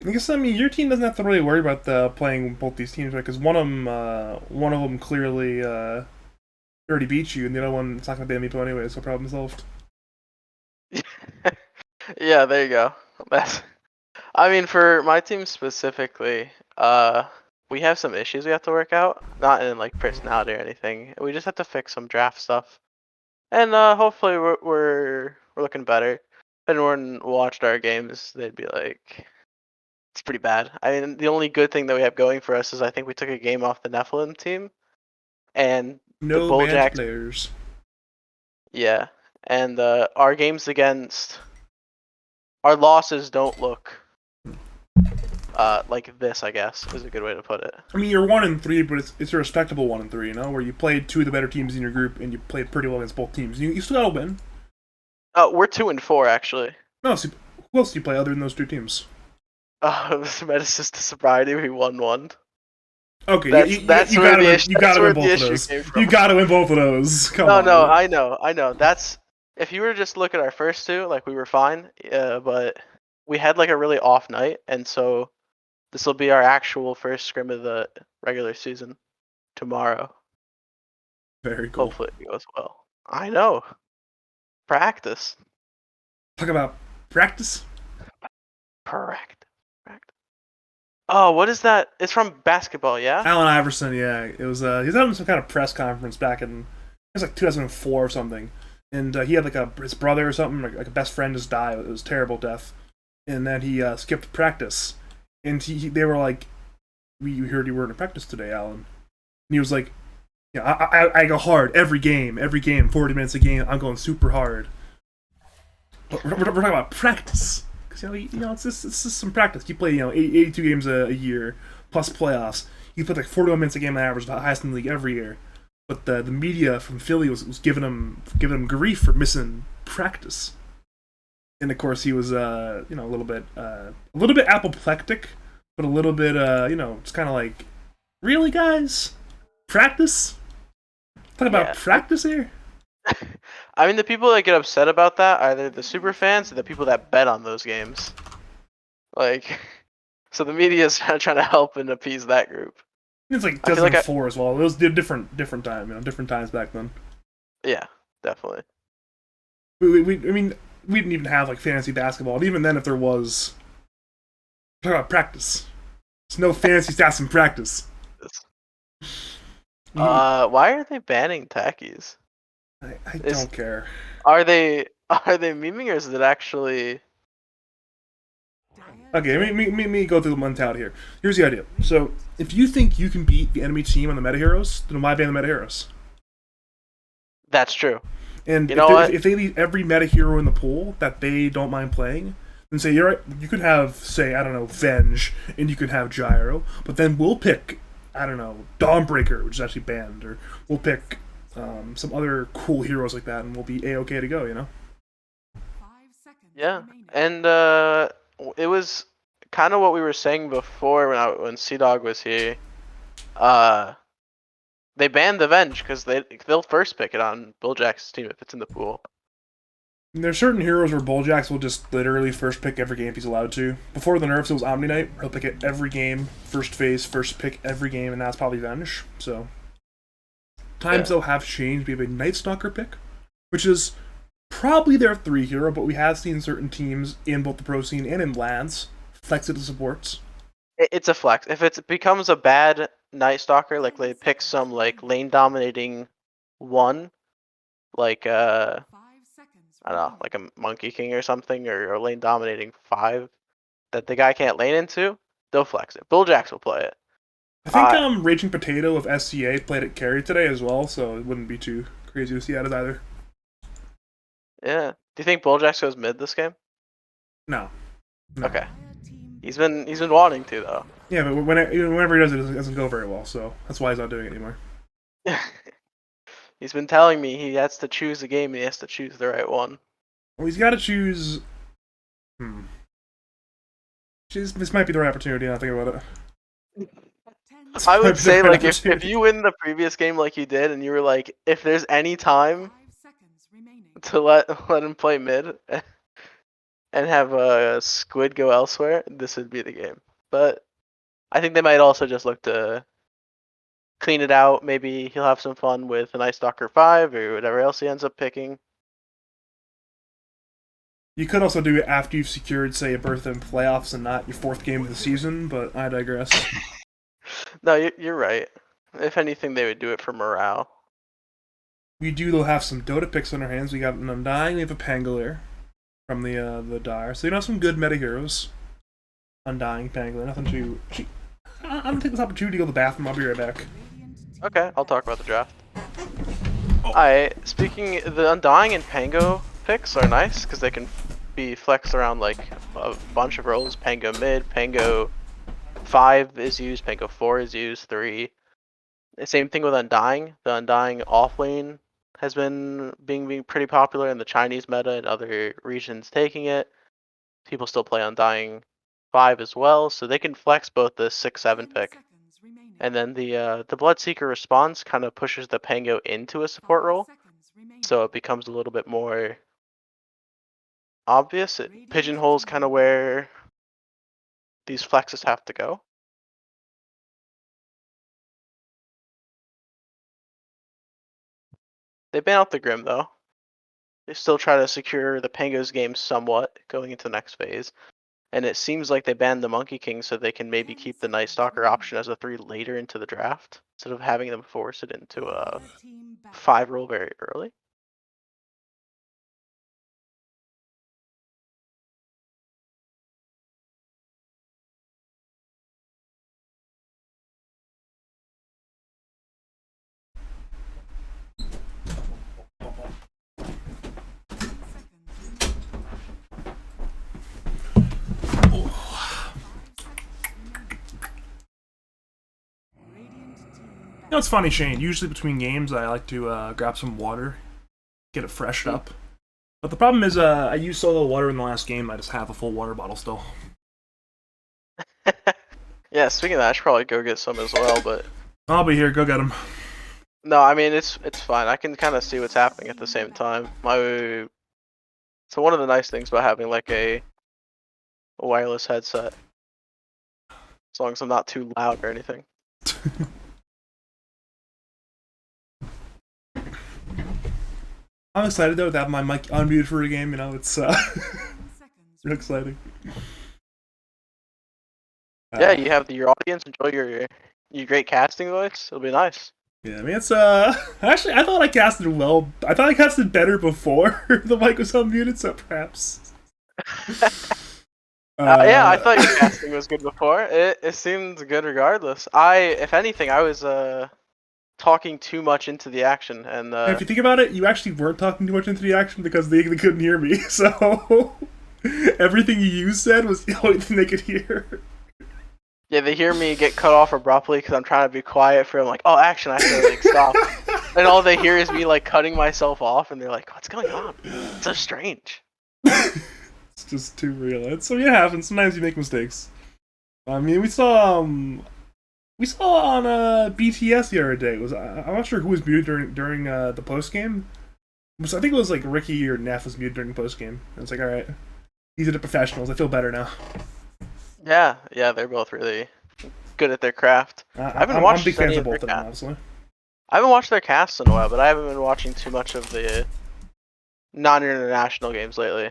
I guess, I mean, your team doesn't have to really worry about playing both these teams, right? Because one of them clearly already beat you, and the other one, it's not going to be Amiibo anyway, so problem solved. Yeah, there you go. I mean, for my team specifically, we have some issues we have to work out. Not in like personality or anything. We just have to fix some draft stuff, and hopefully we're looking better. If anyone watched our games, they'd be like, it's pretty bad. I mean, the only good thing that we have going for us is I think we took a game off the Nephilim team, and no the banned players. Yeah, and our games against our losses don't look like this. I guess is a good way to put it. I mean, you're 1-3, but it's a respectable 1-3, you know, where you played 2 of the better teams in your group, and you played pretty well against both teams. You still gotta win. We're 2-4 actually. No, so who else do you play other than those 2 teams? Metasys to Sobriety, we 1-1. Okay, that's you where gotta the win. issue, You gotta win both the of issue those. came from. You gotta win both of those. Come on. No, I know. That's if you were to just look at our first 2, like we were fine. But we had like a really off night, and so this will be our actual first scrim of the regular season tomorrow. Very cool. Hopefully it goes well. I know. Practice. Talk about practice. Practice. Oh, what is that? It's from basketball, yeah? Allen Iverson, yeah. It was he was having some kind of press conference back in, it was like 2004 or something. And he had like his brother or something, like a best friend just died. It was a terrible death. And then he skipped practice. And they were like, we heard you weren't in practice today, Allen. And he was like, yeah, I go hard every game, 40 minutes a game. I'm going super hard. But we're talking about practice. Because, you know, it's just some practice. You play, 82 games a year, plus playoffs. You play like 41 minutes a game on average, the highest in the league every year. But the media from Philly was giving him grief for missing practice. And of course, he was, a little bit apoplectic, but a little bit, just kind of like, really, guys? Practice? Talk about practice here? I mean, the people that get upset about that are either the super fans or the people that bet on those games. Like, so the media is trying to help and appease that group. It's like 2004 as well. It was a different time, different times back then. Yeah, definitely. I mean, we didn't even have like fantasy basketball. And even then, if there was, talk about practice. There's no fantasy stats in practice. Why are they banning tackies? I don't care. Are they memeing or is it actually? Okay, let me go through the mentality here. Here's the idea. So, if you think you can beat the enemy team on the meta heroes, then why ban the meta heroes? That's true. And You know what? if they leave every meta hero in the pool that they don't mind playing, then say you're right, you could have, say, I don't know, Venge, and you could have Gyro, but then we'll pick, I don't know, Dawnbreaker, which is actually banned, or we'll pick some other cool heroes like that, and we'll be a-okay to go, you know? 5 seconds Yeah, remaining. and it was kind of what we were saying before when Sea-Dog was here. They banned the Venge because they'll first pick it on Bulljack's team if it's in the pool. And there's certain heroes where Buljax will just literally first pick every game if he's allowed to. Before the nerfs, it was Omni Knight. He'll pick it every game, first phase, first pick every game, and that's probably Venge. So times they'll have changed. We have a Night Stalker pick, which is probably their 3 hero, but we have seen certain teams in both the pro scene and in LANs flex it to supports. It's a flex. If it becomes a bad Night Stalker, like they pick some like lane dominating one, like 5 seconds I don't know, remaining. like a Monkey King or something, or lane dominating 5 that the guy can't lane into, they'll flex it. Bulljacks will play it. I think Raging Potato of SCA played it carry today as well, so it wouldn't be too crazy to see out of either. Yeah. Do you think Bulljacks goes mid this game? No. Okay. Dire team He's been wanting to though. Yeah, but whenever he does it, it doesn't go very well, so that's why he's not doing it anymore. He's been telling me he has to choose a game and he has to choose the right one. Well, he's got to choose. This might be the right opportunity. Now I think about it. 10 I would might be the say right like if opportunity. you win the previous game like you did and you were like, if there's any time 5 seconds remaining. to let him play mid and have a Squid go elsewhere, this would be the game. But I think they might also just look to clean it out. Maybe he'll have some fun with an Ice Stalker 5 or whatever else he ends up picking. You could also do it after you've secured, say, a berth in playoffs and not your 4th game of the season, but I digress. No, you're right. If anything, they would do it for morale. We do, though, have some Dota picks on our hands. We got an Undying, we have a Pangolier from the Dire. So you know, some good meta heroes. Undying, Pangolier, nothing too... I'm gonna take this opportunity to go to the bathroom. I'll be right back. Radiant team Okay, I'll talk about the draft. Alright, speaking, the Undying and Pango picks are nice because they can be flexed around like a bunch of roles. Pango mid, Pango 5 is used, Pango 4 is used, 3. The same thing with Undying. The Undying off lane has been being pretty popular in the Chinese meta and other regions taking it. People still play Undying 5 as well, so they can flex both the 6-7 10 pick. seconds remaining. And then the Bloodseeker response kind of pushes the Pango into a support 5 role, seconds remaining. so it becomes a little bit more obvious. It pigeonholes kind of where these flexes have to go. They ban out the Grim though. They still try to secure the Pango's game somewhat going into the next phase. And it seems like they banned the Monkey King so they can maybe keep the Night Stalker option as a 3 later into the draft, instead of having them force it into a Red team back. 5 role very early. You know, it's funny, Shane. Usually between games, I like to grab some water, get it freshed up. But the problem is, I used so little water in the last game, I just have a full water bottle still. Yeah, speaking of that, I should probably go get some as well, but I'll be here. Go get him. no, I mean it's fine. I can kind of see what's happening at the same time. So one of the nice things about having like a wireless headset, as long as I'm not too loud or anything. I'm excited though to have my mic unmuted for a game. You know, it's real exciting. Yeah, you have your audience enjoy your great casting voice. It'll be nice. Yeah, I mean, it's actually, I thought I casted well. I thought I casted better before the mic was unmuted, so perhaps. Yeah, I thought your casting was good before. It seemed good regardless. If anything, I was talking too much into the action, and And if you think about it, you actually weren't talking too much into the action because they couldn't hear me. So everything you said was the only thing they could hear. yeah, they hear me get cut off abruptly because I'm trying to be quiet for. I'm like, oh, action! I have to like stop, and all they hear is me like cutting myself off, and they're like, what's going on? It's so strange. It's just too real. So yeah, it happens. Sometimes you make mistakes. I mean, we saw on BTS the other day. I'm not sure who was muted during the post game. So I think it was like Ricky or Neff was muted during the post game. It's like, all right, these are the professionals. I feel better now. Yeah, they're both really good at their craft. I'm big fans of both of them, honestly. I haven't watched their casts in a while, but I haven't been watching too much of the non-international games lately.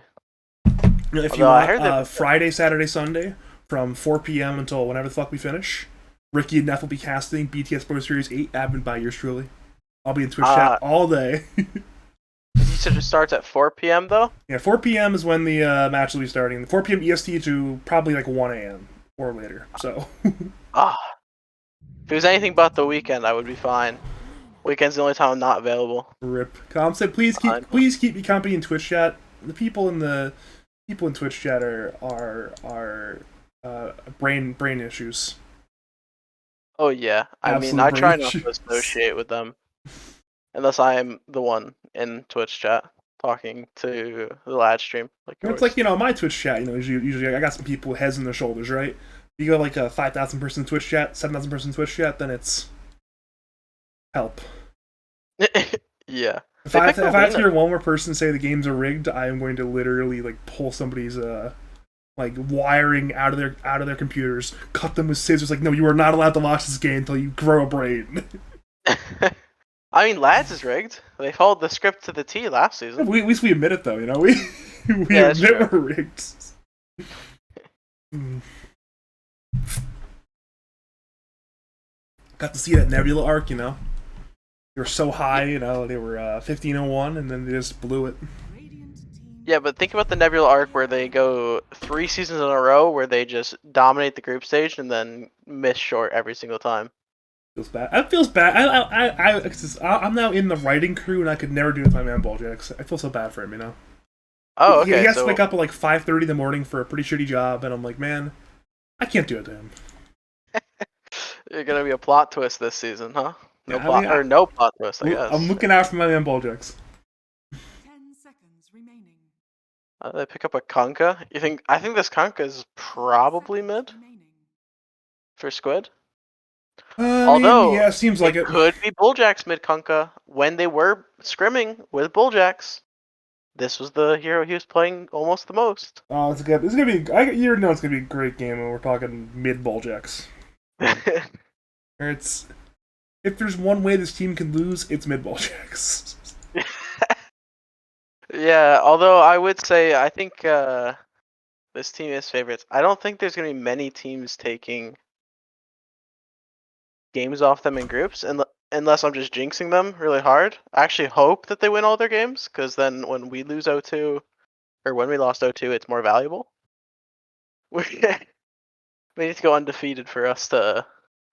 If you want Friday, Saturday, Sunday from 4 p.m. until whenever the fuck we finish, Ricky and Neff will be casting BTS Pro Series 8, admin by yours truly. I'll be in Twitch chat all day. You said it starts at 4 p.m. though? Yeah, 4 p.m. is when the match will be starting. 4 p.m. EST to probably like 1 a.m. or later. So. If it was anything but the weekend, I would be fine. Weekend's the only time I'm not available. Rip. Com said, please keep me company in Twitch chat. The people in Twitch chat are brain issues. Oh yeah, I mean I try not to associate with them, unless I am the one in Twitch chat talking to the live stream. Like it's like my Twitch chat. Usually I got some people with heads on their shoulders, right? You go like a 5,000 person Twitch chat, 7,000 person Twitch chat, then it's help. Yeah. If I have to hear one more person say the games are rigged, I am going to literally like pull somebody's like wiring out of their computers, cut them with scissors. Like, no, you are not allowed to watch this game until you grow a brain. I mean, Lads is rigged. They followed the script to the T last season. At least we admit it, though. We admit we're rigged. Got to see that Nebula arc. They were so high. They were 1501, and then they just blew it. Yeah, but think about the Nebula arc where they go 3 seasons in a row where they just dominate the group stage and then miss short every single time. Feels bad. It feels bad. I'm now in the writing crew and I could never do it with my man Balljax. I feel so bad for him, Oh, okay. He has to wake up at like 5:30 in the morning for a pretty shitty job, and I'm like, man, I can't do it to him. You're gonna be a plot twist this season, huh? No plot twist, I guess. I'm looking out for my man Balljax. 10 seconds remaining. They pick up a Kunkka. I think this Kunkka is probably mid for Squid. Although, yeah, seems like it could be Bulljack's mid Kunkka when they were scrimming with Bulljax. This was the hero he was playing almost the most. Oh, it's good. It's gonna be. It's gonna be a great game when we're talking mid Bulljax. If there's one way this team can lose, it's mid Bulljax. Yeah, although I would say I think this team is favorites. I don't think there's gonna be many teams taking games off them in groups, unless I'm just jinxing them really hard. I actually hope that they win all their games, because then when we lose 0-2, or when we lost 0-2, it's more valuable. We need to go undefeated for our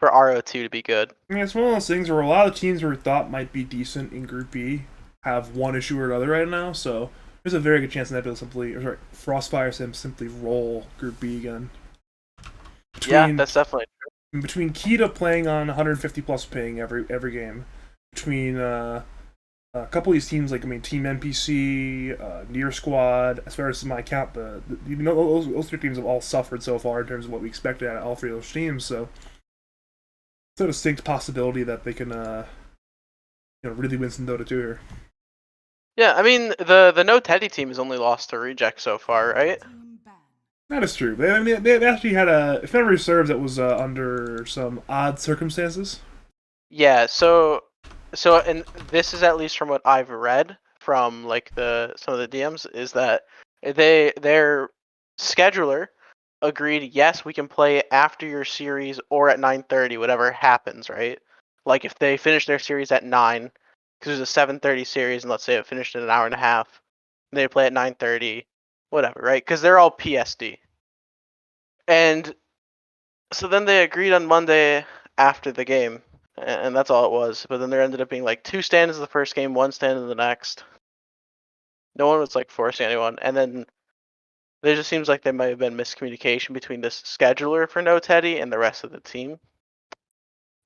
0-2 to be good. I mean, it's one of those things where a lot of teams we thought might be decent in Group B have one issue or another right now, so there's a very good chance that Frostfire Simps simply roll Group B again. Yeah, that's definitely true. Between Kita playing on 150 plus ping every game, between a couple of these teams like Team NPC, Near Squad, as far as my account, those 3 teams have all suffered so far in terms of what we expected out of all 3 of those teams. So it's a distinct possibility that they can really win some Dota 2 here. Yeah, I mean the No Teddy team has only lost to Reject so far, right? That is true. They actually had if memory serves, it was under some odd circumstances. Yeah, so and this is at least from what I've read from like some of the DMs is that their scheduler agreed, yes, we can play after your series or at 9:30, whatever happens, right? Like if they finish their series at 9, because there's a 7:30 series, and let's say it finished in an hour and a half, they play at 9:30, whatever, right? Because they're all PSD. And so then they agreed on Monday after the game, and that's all it was. But then there ended up being like 2 stands in the first game, 1 stand in the next. No one was like forcing anyone, and then there just seems like there might have been miscommunication between this scheduler for No Teddy and the rest of the team.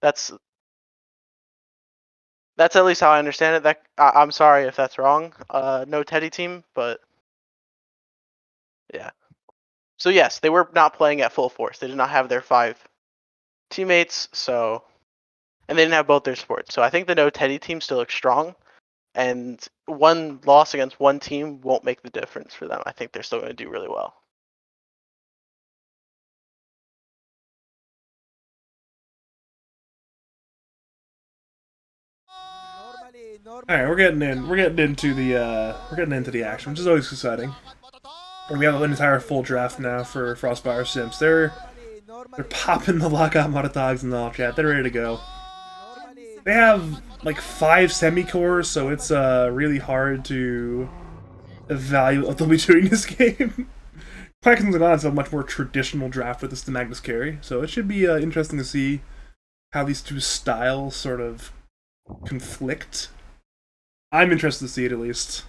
That's at least how I understand it. I'm sorry if that's wrong. No Teddy team, but yeah. So yes, they were not playing at full force. They did not have their 5 teammates, and they didn't have both their supports. So I think the No Teddy team still looks strong, and one loss against one team won't make the difference for them. I think they're still going to do really well. Alright, we're getting into the action, which is always exciting. And we have an entire full draft now for Frostfire Simps. They're popping the lockout Mototogs in the all chat. They're ready to go. They have like 5 semi-cores, so it's really hard to evaluate what they'll be doing this game. Clankers and Gods have a much more traditional draft with this the Magnus carry, so it should be interesting to see how these two styles sort of conflict. I'm interested to see it at least.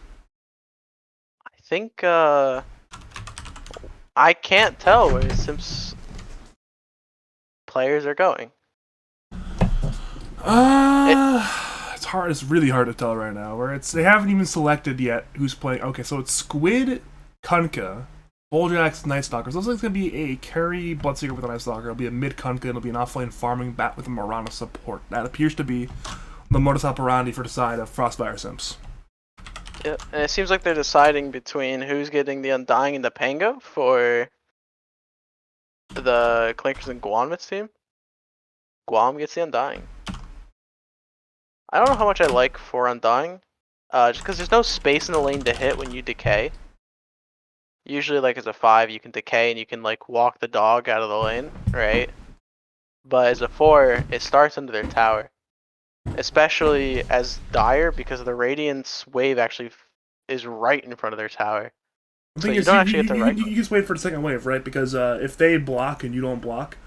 I think I can't tell where Simps players are going. It's hard. It's really hard to tell right now. They haven't even selected yet who's playing. Okay, so it's Squid, Kunkka, Boljax, Night Stalkers. Looks like it's gonna be a carry Bloodseeker with a Night Stalker. It'll be a mid Kunkka. It'll be an offlane farming bat with a Morana support. That appears to be the modus operandi for the side of Frostfire Simps. Yeah, and it seems like they're deciding between who's getting the Undying and the Pango for the Clankers and Guamits team. Guam gets the Undying. I don't know how much I like for Undying, just because there's no space in the lane to hit when you decay. Usually, like as a 5, you can decay and you can like walk the dog out of the lane, right? But as a 4, it starts under their tower. Especially as Dire, because the Radiance wave actually is right in front of their tower. So you don't actually get the right. You just wait for the second wave, right? Because if they block and you don't block,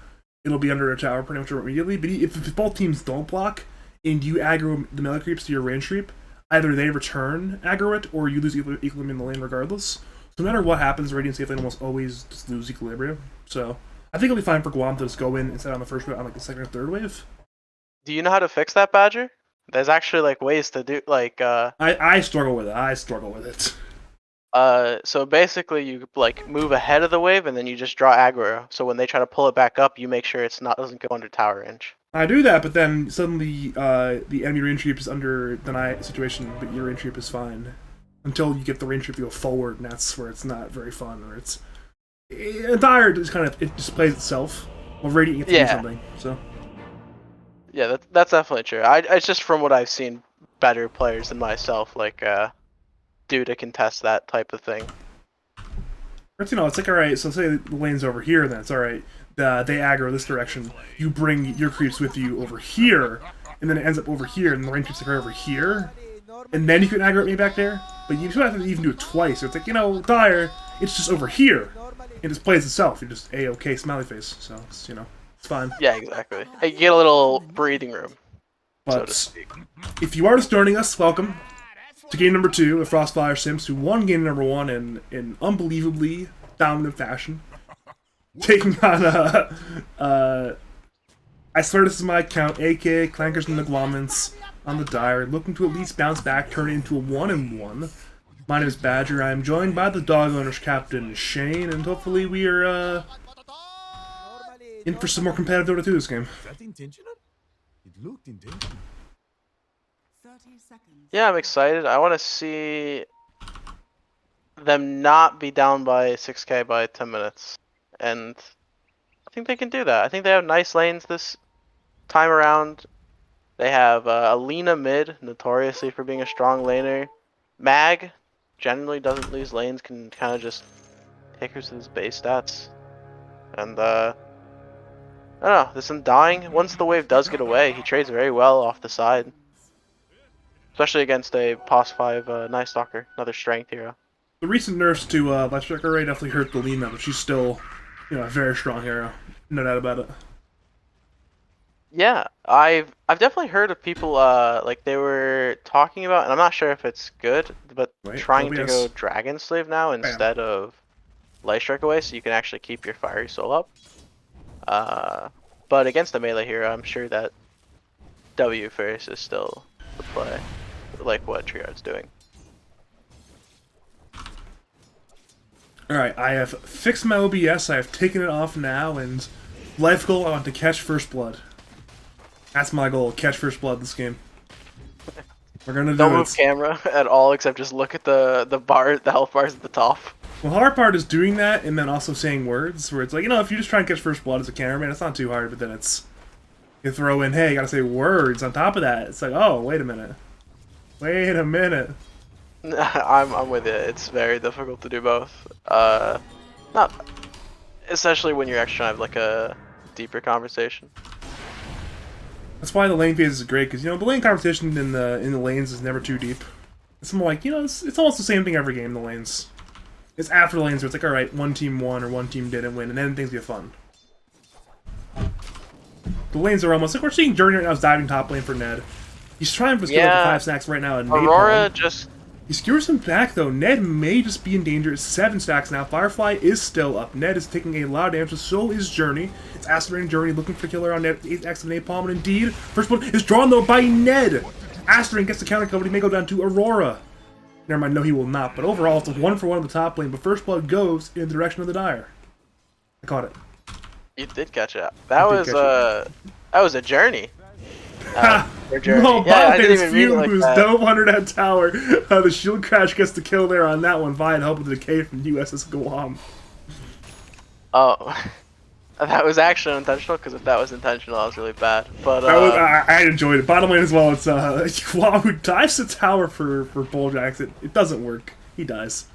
it'll be under their tower pretty much immediately. But if both teams don't block and you aggro the melee creeps to your range creep, either they return aggro it or you lose equilibrium in the lane regardless. So no matter what happens, Radiance safe lane almost always just lose equilibrium. So I think it'll be fine for Guam to just go in instead on the first wave on like the second or third wave. Do you know how to fix that, Badger? There's actually like ways to do like I struggle with it. So basically you like move ahead of the wave and then you just draw aggro. So when they try to pull it back up, you make sure doesn't go under tower range. I do that, but then suddenly the enemy range creep is under deny situation, but your range creep is fine until you get the range creep to go forward, and that's where it's not very fun. Or it's Dire just kind of it displays itself while Radiant gets to do something. So. Yeah, that's definitely true. It's just from what I've seen, better players than myself like do to contest that type of thing. It's like alright. So say the lane's over here, then it's alright. They aggro this direction. You bring your creeps with you over here, and then it ends up over here, and the range creeps are over here, and then you can aggro me back there. But you don't have to even do it twice. So it's like Dire. It's just over here. It just plays itself. You're just A-OK smiley face. So it's it's fine. Yeah, exactly. You get a little breathing room. But so to speak. If you are just joining us, welcome to game number 2 of Frostfire Simps, who won game number 1 in unbelievably dominant fashion. Taking on I swear this is my account, aka Clankers and the Guamits on the Dire, looking to at least bounce back, turn it into a 1-1. My name is Badger. I am joined by the dog owner's captain, Shane, and hopefully we are in for some more competitive Dota 2 this game. Is that intentional? It looked intentional. 30 seconds. Yeah, I'm excited. I want to see them not be down by 6k by 10 minutes. And I think they can do that. I think they have nice lanes this time around. They have Alina mid, notoriously for being a strong laner. Mag generally doesn't lose lanes, can kind of just take her to his base stats. And I don't know, this Undying, once the wave does get away, he trades very well off the side. Especially against a POS 5 Night Stalker, another strength hero. The recent nerfs to Life Striker Ray definitely hurt the Lina, but she's still, a very strong hero. No doubt about it. Yeah, I've definitely heard of people like they were talking about, and I'm not sure if it's good, but Wait, trying to OBS. go Dragon Slave now instead of Light Strike away, so you can actually keep your Fiery Soul up. But against the melee hero, I'm sure that W first is still the play, like what Triard's doing. Alright, I have fixed my OBS, I have taken it off now, and life goal, I want to catch first blood. That's my goal, catch first blood this game. We're gonna do Don't it. move camera at all, except just look at the bar, the health bars at the top. Well, the hard part is doing that and then also saying words, where it's like, you know, if you just try and catch first blood as a cameraman, it's not too hard, but then it's... You throw in, hey, you gotta say words on top of that. It's like, oh, wait a minute. Wait a minute. I'm with you. It's very difficult to do both. Not especially when you're actually trying to have like a deeper conversation. That's why the lane phase is great, because, you know, the lane conversation in the lanes is never too deep. It's more like, you know, it's almost the same thing every game, the lanes. It's after the lanes where it's like, alright, one team won or one team didn't win, and then things get fun. The lanes are almost like we're seeing Journey right now is diving top lane for Ned. He's trying for skill up to 5 stacks right now. And Aurora just... He skewers him back though. Ned may just be in danger. It's 7 stacks now. Firefly is still up. Ned is taking a lot of damage, so is Journey. It's Asterine Journey looking for killer on Ned. 8x of Napalm, and indeed, first one is drawn though by Ned. Asterine gets the counter kill, but he may go down to Aurora. Never mind, no, he will not. But overall, it's a 1-for-1 on the top lane. But first blood goes in the direction of the Dire. I caught it. You did catch it. That was a journey. Journey. No, Yeah, I Bob didn't is even mean it Fume, like who's that. dope under that tower. The shield crash gets the kill there on that one via help with the decay from USS Guam. Oh, that was actually unintentional, because if that was intentional, that was really bad. But I enjoyed it. Bottom lane as well, it's Guam who dives the tower for Bulljax. It doesn't work. He dies.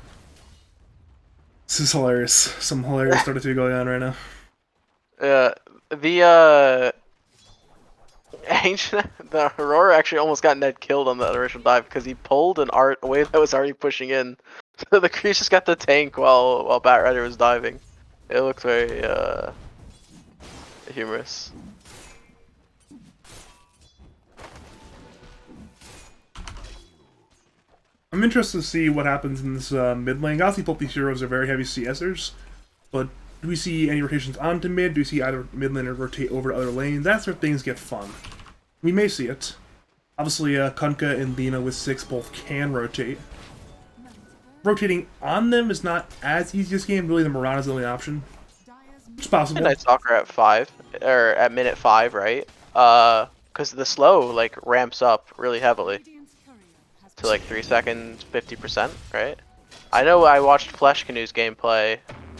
This is hilarious. Some hilarious Dota 2 going on right now. The the Aurora actually almost got Ned killed on the original dive because he pulled an art away that was already pushing in. So the crease just got the tank while Batrider was diving. It looked very humorous. I'm interested to see what happens in this mid lane. Obviously, both these heroes are very heavy CSers, but do we see any rotations onto mid? Do we see either mid laner rotate over to other lanes? That's where things get fun. We may see it. Obviously, Kunkka and Lina with 6 both can rotate. Rotating on them is not as easy this game. Really, the Mirana's the only option. It's possible. And Night Stalker at 5, or at minute 5, right? Because the slow like ramps up really heavily to like 3 seconds, 50%, right? I know I watched Flesh Canoe's gameplay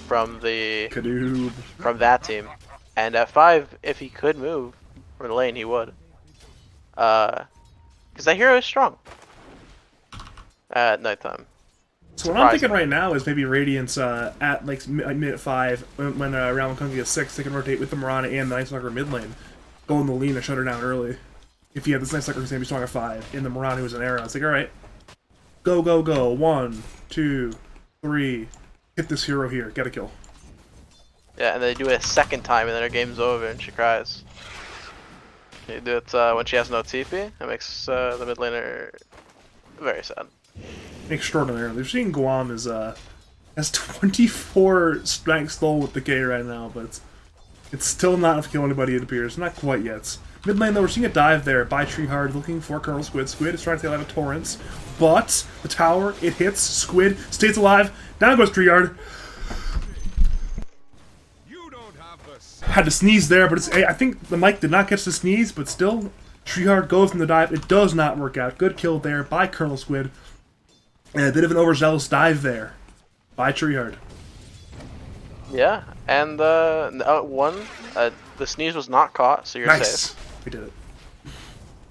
from that team, and at 5, if he could move from the lane, he would. Because that hero is strong at nighttime. So what I'm thinking right now is maybe Radiance at like minute 5 when around Kunkka gets 6, they can rotate with the Mirana and the Night Stalker mid lane, go in the lean and shut her down early. If you have this Night Stalker who's gonna be strong at 5 and the Mirana who's an arrow, it's like, all right, go go go, 1, 2, 3, hit this hero here, get a kill. Yeah, and they do it a second time, and then her game's over, and she cries. You do it when she has no TP. That makes the mid laner very sad. Extraordinary. They're seeing Guam is has 24 strength stole with the K right now, but it's still not enough to kill anybody, it appears. Not quite yet. Mid lane, though, we're seeing a dive there by Treehard, looking for Colonel Squid. Squid is trying to take out of Torrents, but the tower, it hits. Squid stays alive. Down goes Treehard. Had to sneeze there, but I think the mic did not catch the sneeze, but still, Treehard goes in the dive. It does not work out. Good kill there by Colonel Squid. And a bit of an overzealous dive there by Treehard. Yeah, and the sneeze was not caught, so you're safe. We did it.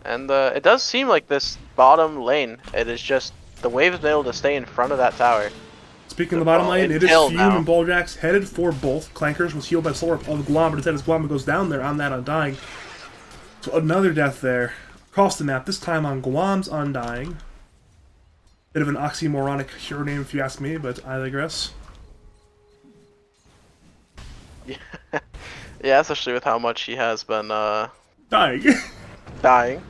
And it does seem like this bottom lane, it is just the wave has been able to stay in front of that tower. Speaking of the bottom lane, it is Fume and Bulljax headed for both. Clankers was healed by Solar of Guam, but instead as Guam goes down there on that Undying. So another death there. Across the map, this time on Guam's Undying. Bit of an oxymoronic hero name if you ask me, but I digress. Yeah, especially with how much he has been Dying. dying.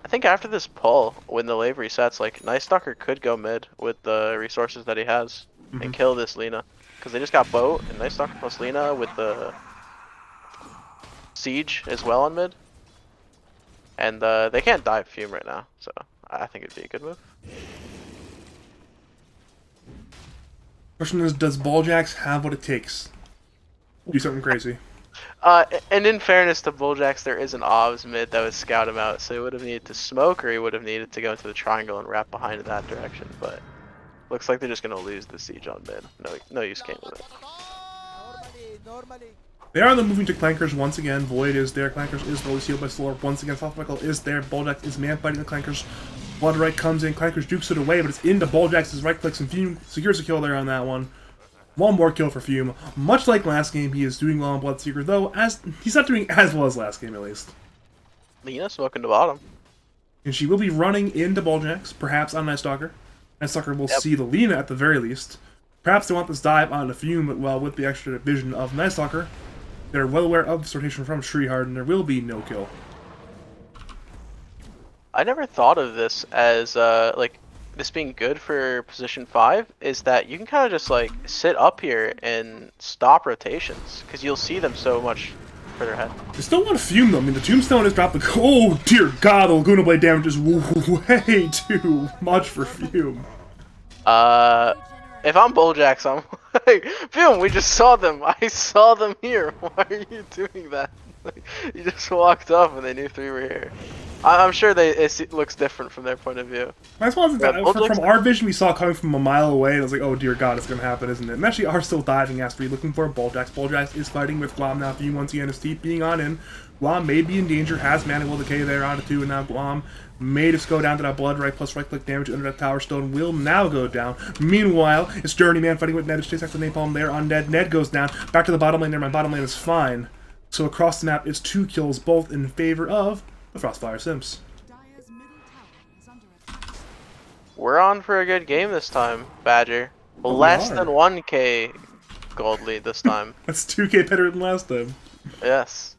I think after this pull, when the wave resets, like Night Stalker could go mid with the resources that he has and kill this Lina, because they just got boat and Night Stalker plus Lina with the siege as well on mid, and they can't dive Fume right now, so I think it'd be a good move. Question is, does Balljax have what it takes? Do something crazy. And in fairness to Bulljax, there is an OBS mid that would scout him out, so he would have needed to smoke or he would have needed to go into the triangle and wrap behind in that direction, but looks like they're just going to lose the siege on mid. No use came with it. They are then moving to Clankers once again. Void is there. Clankers is slowly sealed by Slorp. Once again, Frostfire is there. Balljax is man fighting the Clankers. Blood right comes in. Clankers jukes it away, but it's into Balljax's right clicks and Fume secures a kill there on that one. One more kill for Fume. Much like last game, he is doing well on Bloodseeker, though as he's not doing as well as last game, at least. Lina smoking the bottom. And she will be running into Balljax, perhaps on Night Stalker. Night Stalker will see the Lina at the very least. Perhaps they want this dive onto Fume, but well, with the extra vision of Night Stalker, they're well aware of this rotation from Treehard, and there will be no kill. I never thought of this as like this being good for position 5 is that you can kind of just like sit up here and stop rotations because you'll see them so much further ahead. They still want to Fume though. I mean, the Tombstone has dropped the. Oh dear God, the Laguna Blade damage is way too much for Fume. If I'm Bulljax, I'm like, Fume, we just saw them. I saw them here. Why are you doing that? Like, you just walked up and they knew 3 were here. I'm sure it looks different from their point of view. I suppose from our vision, we saw it coming from a mile away, and I was like, oh dear God, it's going to happen, isn't it? And actually are still diving after looking for Balljax. Balljax is fighting with Guam now. Fume once again is deep being on in. Guam may be in danger, has Mana Will Decay there onto 2, and now Guam may just go down to that blood right plus right click damage under that Tower Stone will now go down. Meanwhile, it's Journeyman fighting with Ned. It's chasing after the Napalm there on Ned. Ned goes down. Back to the bottom lane there. My bottom lane is fine. So across the map, it's 2 kills, both in favor of the Frostfire Simps. Dire's middle tower is under attack. We're on for a good game this time, Badger. Less than 1k gold lead this time. That's 2k better than last time. Yes.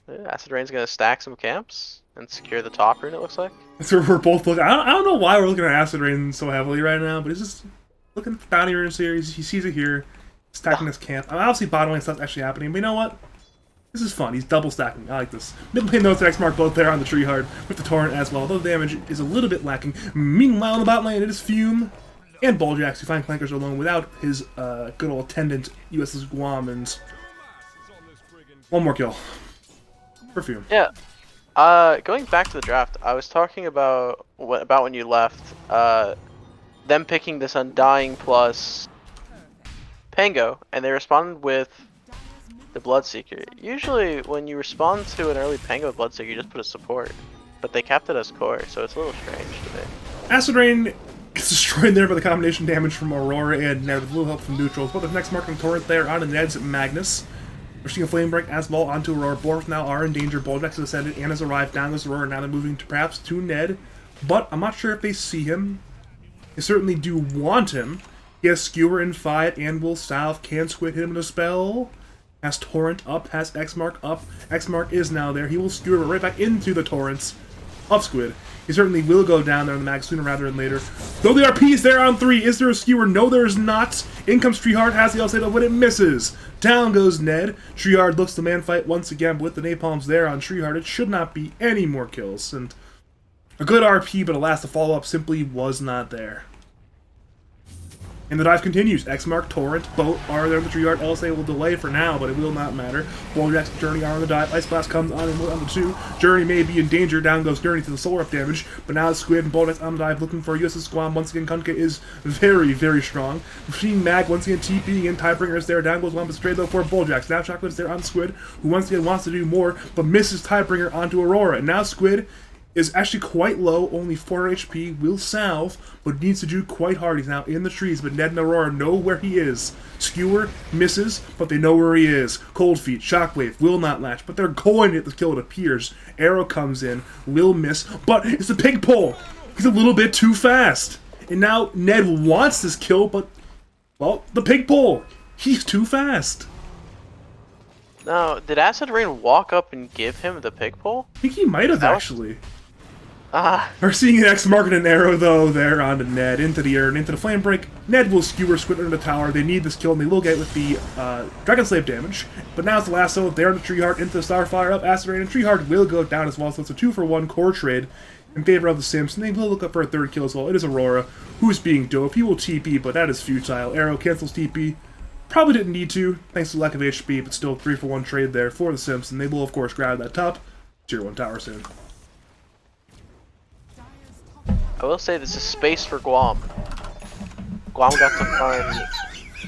Yeah, Acid Rain's gonna stack some camps and secure the top rune, it looks like. That's where we're both looking. I don't know why we're looking at Acid Rain so heavily right now, but he's just looking at the bounty runes here. He sees it here. Stacking this camp. Obviously, bottom lane stuff's actually happening, but you know what? This is fun. He's double stacking. I like this. Mid lane notes X mark both there on the Treehard with the Torrent as well, though the damage is a little bit lacking. Meanwhile, in the bot lane, it is Fume and Balljax who find Clankers alone without his good old attendant, USS Guam, and one more kill for Fume. Yeah. Going back to the draft, I was talking about when you left, them picking this Undying plus Pango, and they responded with the Bloodseeker. Usually, when you respond to an early Pango with Bloodseeker, you just put a support, but they kept it as core, so it's a little strange to me. Acid Rain gets destroyed there by the combination damage from Aurora and Ned with a little help from neutrals. But the next marking Torrent there on Ned's Magnus. We're seeing a Flame Break as well onto Aurora. Both now are in danger. Balljax has ascended and has arrived down this Aurora. Now they're moving to perhaps to Ned, but I'm not sure if they see him. They certainly do want him. He has Skewer in fight and will South. Can Squid hit him with a spell? Has Torrent up, has X-Mark up. X-Mark is now there. He will skewer right back into the Torrents of Squid. He certainly will go down there in the mag sooner rather than later. Though the RP is there on 3. Is there a skewer? No, there is not. In comes Treehard, has the L-State, but it misses. Down goes Ned. Treehard looks to man fight once again, but with the Napalms there on Treehard, it should not be any more kills. And a good RP, but alas, the follow-up simply was not there. And the dive continues. X-Mark, Torrent, both are there in the Treehard. LSA will delay for now, but it will not matter. Balljax and Journey are on the dive. Ice Blast comes on and on the 2. Journey may be in danger. Down goes Journey to the soul up damage. But now Squid and Balljax on the dive looking for USS Guam. Once again, Kunkka is very, very strong. Machine Mag once again TPing in. Tidebringer is there. Down goes Guam, but straight though for Balljax. Now Chocolate is there on Squid, who once again wants to do more, but misses Tidebringer onto Aurora. And now Squid is actually quite low, only 4 HP, will salve, but needs to do quite hard. He's now in the trees, but Ned and Aurora know where he is. Skewer misses, but they know where he is. Cold Feet, Shockwave, will not latch, but they're going to get the kill, it appears. Arrow comes in, will miss, but it's the pig pull! He's a little bit too fast! And now Ned wants this kill, but, well, the pig pull! He's too fast! No, did Acid Rain walk up and give him the pig pole? I think he might have That was- actually. Ah, We're seeing an X mark and an arrow though there onto Ned into the air and into the flame break. Ned will skewer Squid under the tower. They need this kill and they will get it with the Dragon Slave damage. But now it's the lasso. They're on the Treeheart into the Starfire up. Acid Rain and Treeheart will go down as well. So it's a 2-for-1 core trade in favor of the Simps. And they will look up for a third kill as well. It is Aurora who's being dope. He will TP, but that is futile. Arrow cancels TP. Probably didn't need to, thanks to lack of HP, but still 3-for-1 trade there for the Simps. And they will of course grab that top tier 1 tower soon. I will say this is space for Guam. Guam got to farm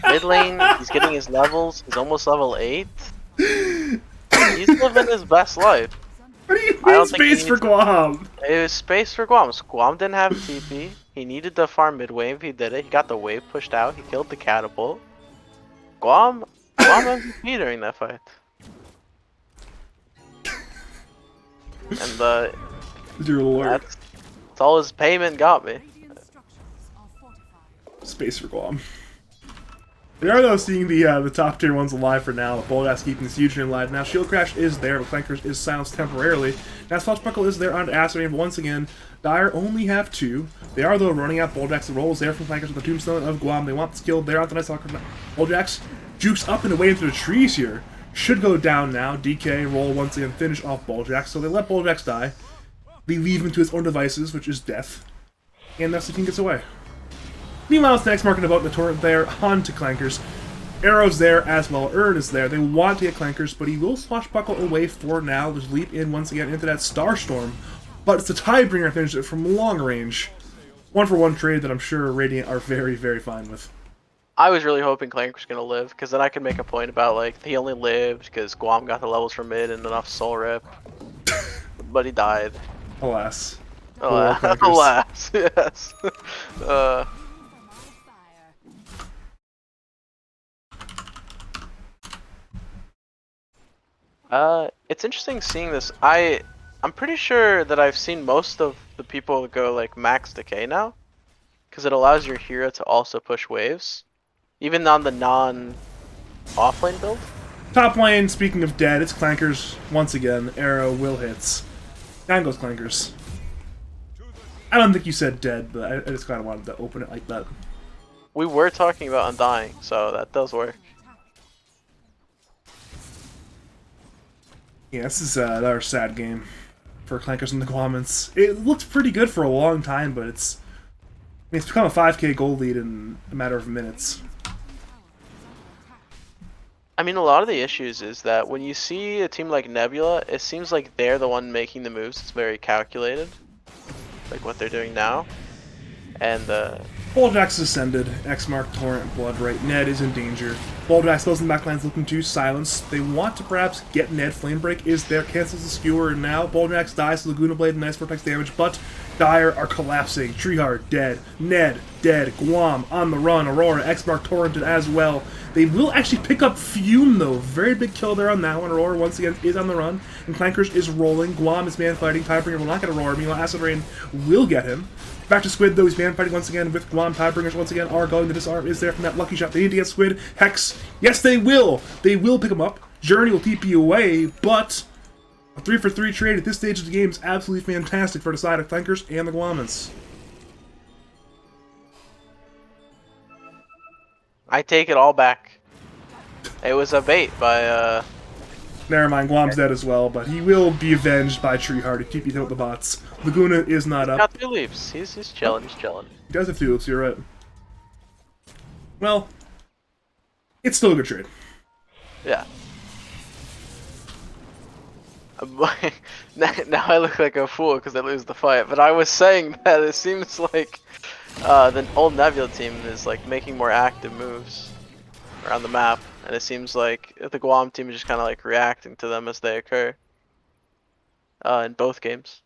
mid lane. He's getting his levels. He's almost level 8. He's living his best life. What do you I mean don't think he space for needs- Guam? It was space for Guam. So Guam didn't have TP. He needed to farm mid wave. He did it. He got the wave pushed out. He killed the catapult. Guam MVP during that fight. And Dear Lord. that's all his payment got me. Radiant structures are fortified. Space for Guam. We are though seeing the top tier ones alive for now. Bolgas keeping this huge name alive. Now Shield Crash is there, but Clankers is silenced temporarily. Now Swashbuckle is there on Acid Rain, but once again, Dire only have 2. They are though running out Boljax. The roll is there from Clankers with the Tombstone of Guam. They want this kill there on the Nice Soccer. Boljax jukes up and away into the trees here. Should go down now. DK roll once again, finish off Boljax. So they let Boljax die. They leave him to his own devices, which is death. And thus the team gets away. Meanwhile, it's the next marking about the torrent there, on to Clankers. Arrow's there as well, Urn is there. They want to get Clankers, but he will swashbuckle away for now. Just leap in once again into that Starstorm. But it's the Tidebringer finish it from long range. 1-for-1 trade that I'm sure Radiant are very, very fine with. I was really hoping Clank was gonna live, because then I could make a point about like he only lived because Guam got the levels from mid and enough soul rip. But he died. Alas. Alas, Clankers. alas, yes. It's interesting seeing this. I'm pretty sure that I've seen most of the people go like max decay now, because it allows your hero to also push waves, even on the non-offlane build. Top lane, speaking of dead, it's Clankers once again. Arrow will hits. Down goes Clankers. I don't think you said dead, but I just kind of wanted to open it like that. We were talking about undying, so that does work. Yeah, this is another sad game for Clankers and the Guamans. It looked pretty good for a long time, but it's become a 5k gold lead in a matter of minutes. I mean, a lot of the issues is that when you see a team like Nebula, it seems like they're the one making the moves. It's very calculated, like what they're doing now. And Boljax ascended, X mark Torrent, Blood right. Ned is in danger. Boljax goes in the backlines looking to silence. They want to perhaps get Ned. Flame Break is there, cancels the skewer, and now Boljax dies to Laguna Blade and nice vortex damage, but Dire are collapsing. Treeheart dead. Ned dead. Guam on the run. Aurora, X mark Torrented as well. They will actually pick up Fume though. Very big kill there on that one. Aurora once again is on the run, and Clankers is rolling. Guam is man fighting. Tidebringer will not get Aurora. Meanwhile, Acid Rain will get him. Back to Squid though, he's man fighting once again with Guam. Tidebringers once again are going. The disarm is there from that lucky shot. They need to get Squid. Hex. Yes, they will. They will pick him up. Journey will TP away, but a 3-for-3 trade at this stage of the game is absolutely fantastic for the side of Clankers and the Guamans. I take it all back. It was a bait by Never mind, Guam's dead as well, but he will be avenged by Treeheart if TP'd out the bots. Laguna is not up. got 2 leaps. He's chilling. He's chilling. He does have 2 loops, you're right. Well, it's still a good trade. Yeah. Now I look like a fool because I lose the fight, but I was saying that it seems like the old Nebula team is like making more active moves around the map, and it seems like the Guam team is just kind of like reacting to them as they occur in both games.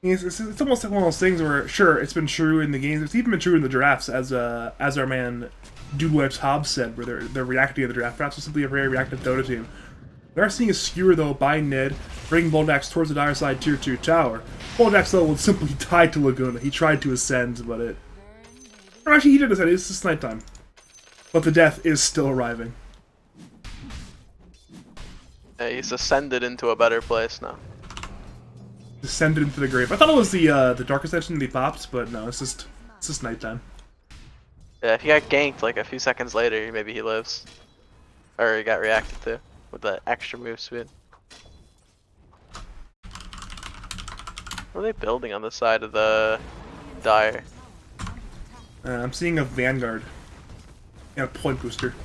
It's almost like one of those things where, sure, it's been true in the games. It's even been true in the drafts, as our man Dude Wipes Hobbs said, where they're reacting to the draft. Perhaps it's simply a very reactive Dota team. We are seeing a skewer though by Ned, bringing Boljax towards the Dire side tier 2 tower. Boljax though will simply die to Laguna. He tried to ascend, but it. Or actually, he did ascend. It's just nighttime, but the death is still arriving. He's ascended into a better place now. Descended into the grave. I thought it was the Dark Ascension he popped, but no, it's just nighttime. Yeah, if he got ganked like a few seconds later, maybe he lives. Or he got reacted to with the extra move speed. What are they building on the side of the Dire? I'm seeing a Vanguard. And a Point Booster.